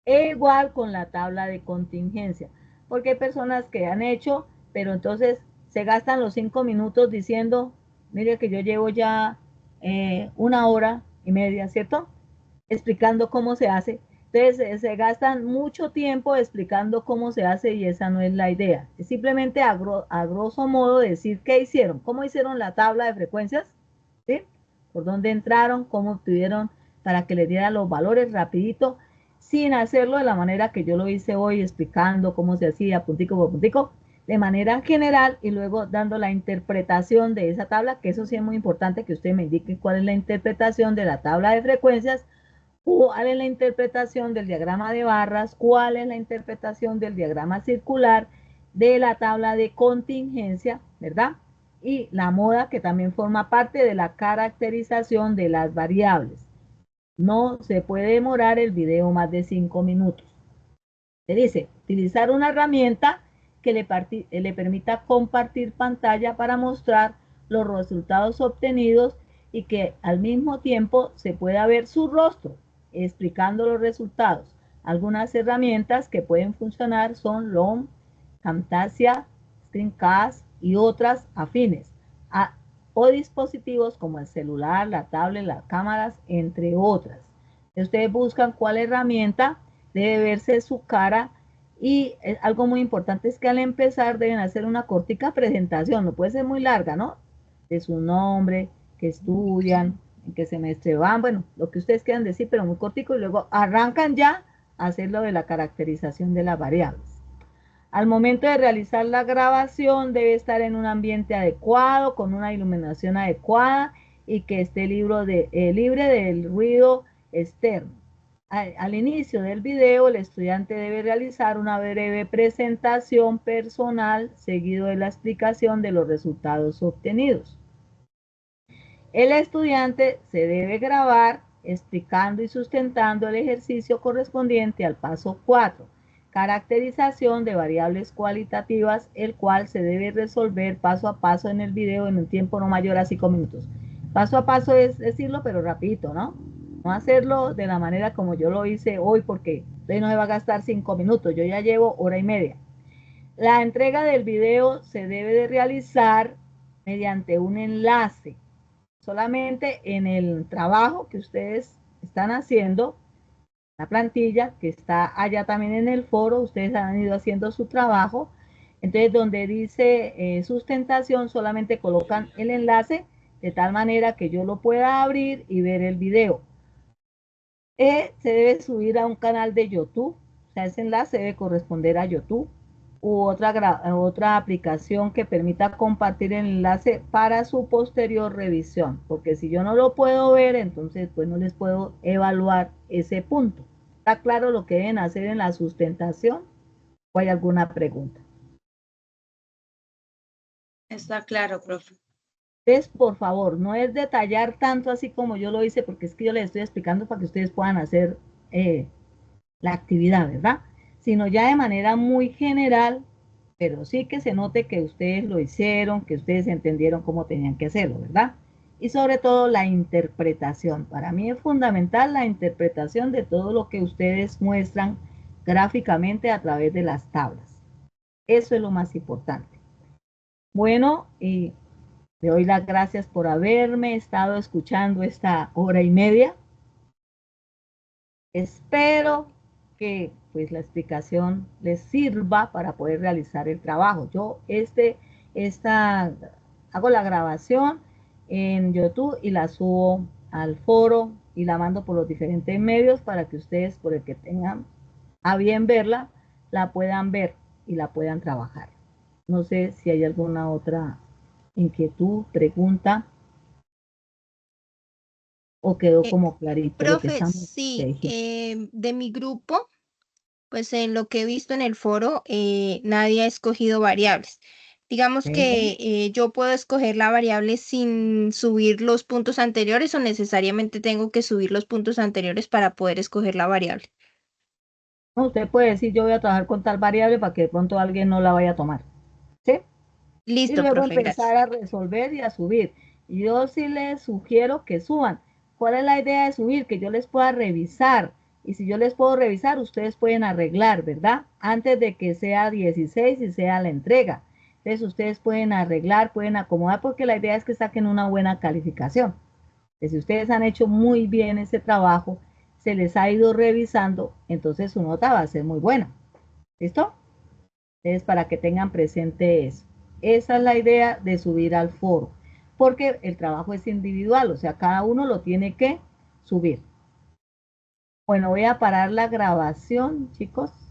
E igual con la tabla de contingencia, porque hay personas que han hecho, pero entonces se gastan los 5 minutos diciendo, mire que yo llevo ya 1 hora y media, ¿cierto? Explicando cómo se hace. Entonces se gastan mucho tiempo explicando cómo se hace y esa no es la idea. Es simplemente a grosso modo decir qué hicieron, cómo hicieron la tabla de frecuencias, ¿sí? Por dónde entraron, cómo obtuvieron para que les diera los valores rapidito. sin hacerlo de la manera que yo lo hice hoy, explicando cómo se hacía puntico por puntico, de manera general, y luego dando la interpretación de esa tabla, que eso sí es muy importante que usted me indique cuál es la interpretación de la tabla de frecuencias, cuál es la interpretación del diagrama de barras, cuál es la interpretación del diagrama circular, de la tabla de contingencia, ¿verdad? Y la moda, que también forma parte de la caracterización de las variables. No se puede demorar el video más de 5 minutos. Se dice, utilizar una herramienta que le permita compartir pantalla para mostrar los resultados obtenidos y que al mismo tiempo se pueda ver su rostro explicando los resultados. Algunas herramientas que pueden funcionar son Loom, Camtasia, Screencast y otras afines, o dispositivos como el celular, la tablet, las cámaras, entre otras. Si ustedes buscan cuál herramienta, debe verse su cara, y algo muy importante es que al empezar deben hacer una cortica presentación, no puede ser muy larga, ¿no? De su nombre, que estudian, en qué semestre van, bueno, lo que ustedes quieran decir, pero muy cortico, y luego arrancan ya a hacer lo de la caracterización de las variables. Al momento de realizar la grabación debe estar en un ambiente adecuado, con una iluminación adecuada y que esté libre del ruido externo. Al inicio del video, el estudiante debe realizar una breve presentación personal seguido de la explicación de los resultados obtenidos. El estudiante se debe grabar explicando y sustentando el ejercicio correspondiente al paso 4, caracterización de variables cualitativas, el cual se debe resolver paso a paso en el video en un tiempo no mayor a 5 minutos. Paso a paso es decirlo, pero rapidito, ¿no? No hacerlo de la manera como yo lo hice hoy, porque hoy no se va a gastar 5 minutos, yo ya llevo hora y media. La entrega del video se debe de realizar mediante un enlace. Solamente en el trabajo que ustedes están haciendo, la plantilla que está allá también en el foro, ustedes han ido haciendo su trabajo. Entonces, donde dice sustentación, solamente colocan el enlace de tal manera que yo lo pueda abrir y ver el video. Se debe subir a un canal de YouTube, o sea, ese enlace debe corresponder a YouTube u otra aplicación que permita compartir el enlace para su posterior revisión, porque si yo no lo puedo ver, entonces pues no les puedo evaluar ese punto. ¿Está claro lo que deben hacer en la sustentación? ¿O hay alguna pregunta? Está claro, profe. Entonces, por favor, no es detallar tanto así como yo lo hice, porque es que yo les estoy explicando para que ustedes puedan hacer la actividad, ¿verdad? Sino ya de manera muy general, pero sí que se note que ustedes lo hicieron, que ustedes entendieron cómo tenían que hacerlo, ¿verdad? Y sobre todo la interpretación. Para mí es fundamental la interpretación de todo lo que ustedes muestran gráficamente a través de las tablas. Eso es lo más importante. Bueno, y le doy las gracias por haberme estado escuchando esta hora y media. Espero que pues la explicación les sirva para poder realizar el trabajo. Yo hago la grabación en YouTube y la subo al foro y la mando por los diferentes medios para que ustedes, por el que tengan a bien verla, la puedan ver y la puedan trabajar. No sé si hay alguna otra inquietud, pregunta, o quedó como clarito lo que Profe, estamos sí, diciendo. de mi grupo, pues en lo que he visto en el foro, nadie ha escogido variables. Digamos que yo puedo escoger la variable sin subir los puntos anteriores o necesariamente tengo que subir los puntos anteriores para poder escoger la variable. No, usted puede decir, yo voy a trabajar con tal variable para que de pronto alguien no la vaya a tomar, ¿sí? Y Listo, luego profe, empezar gracias. a resolver y a subir. Yo sí les sugiero que suban. ¿Cuál es la idea de subir? Que yo les pueda revisar. Y si yo les puedo revisar, ustedes pueden arreglar, ¿verdad? Antes de que sea 16 y sea la entrega. Entonces ustedes pueden arreglar, pueden acomodar, porque la idea es que saquen una buena calificación. Que si ustedes han hecho muy bien ese trabajo, se les ha ido revisando, entonces su nota va a ser muy buena. ¿Listo? Entonces, para que tengan presente eso. Esa es la idea de subir al foro, porque el trabajo es individual, o sea, cada uno lo tiene que subir. Bueno, voy a parar la grabación, chicos.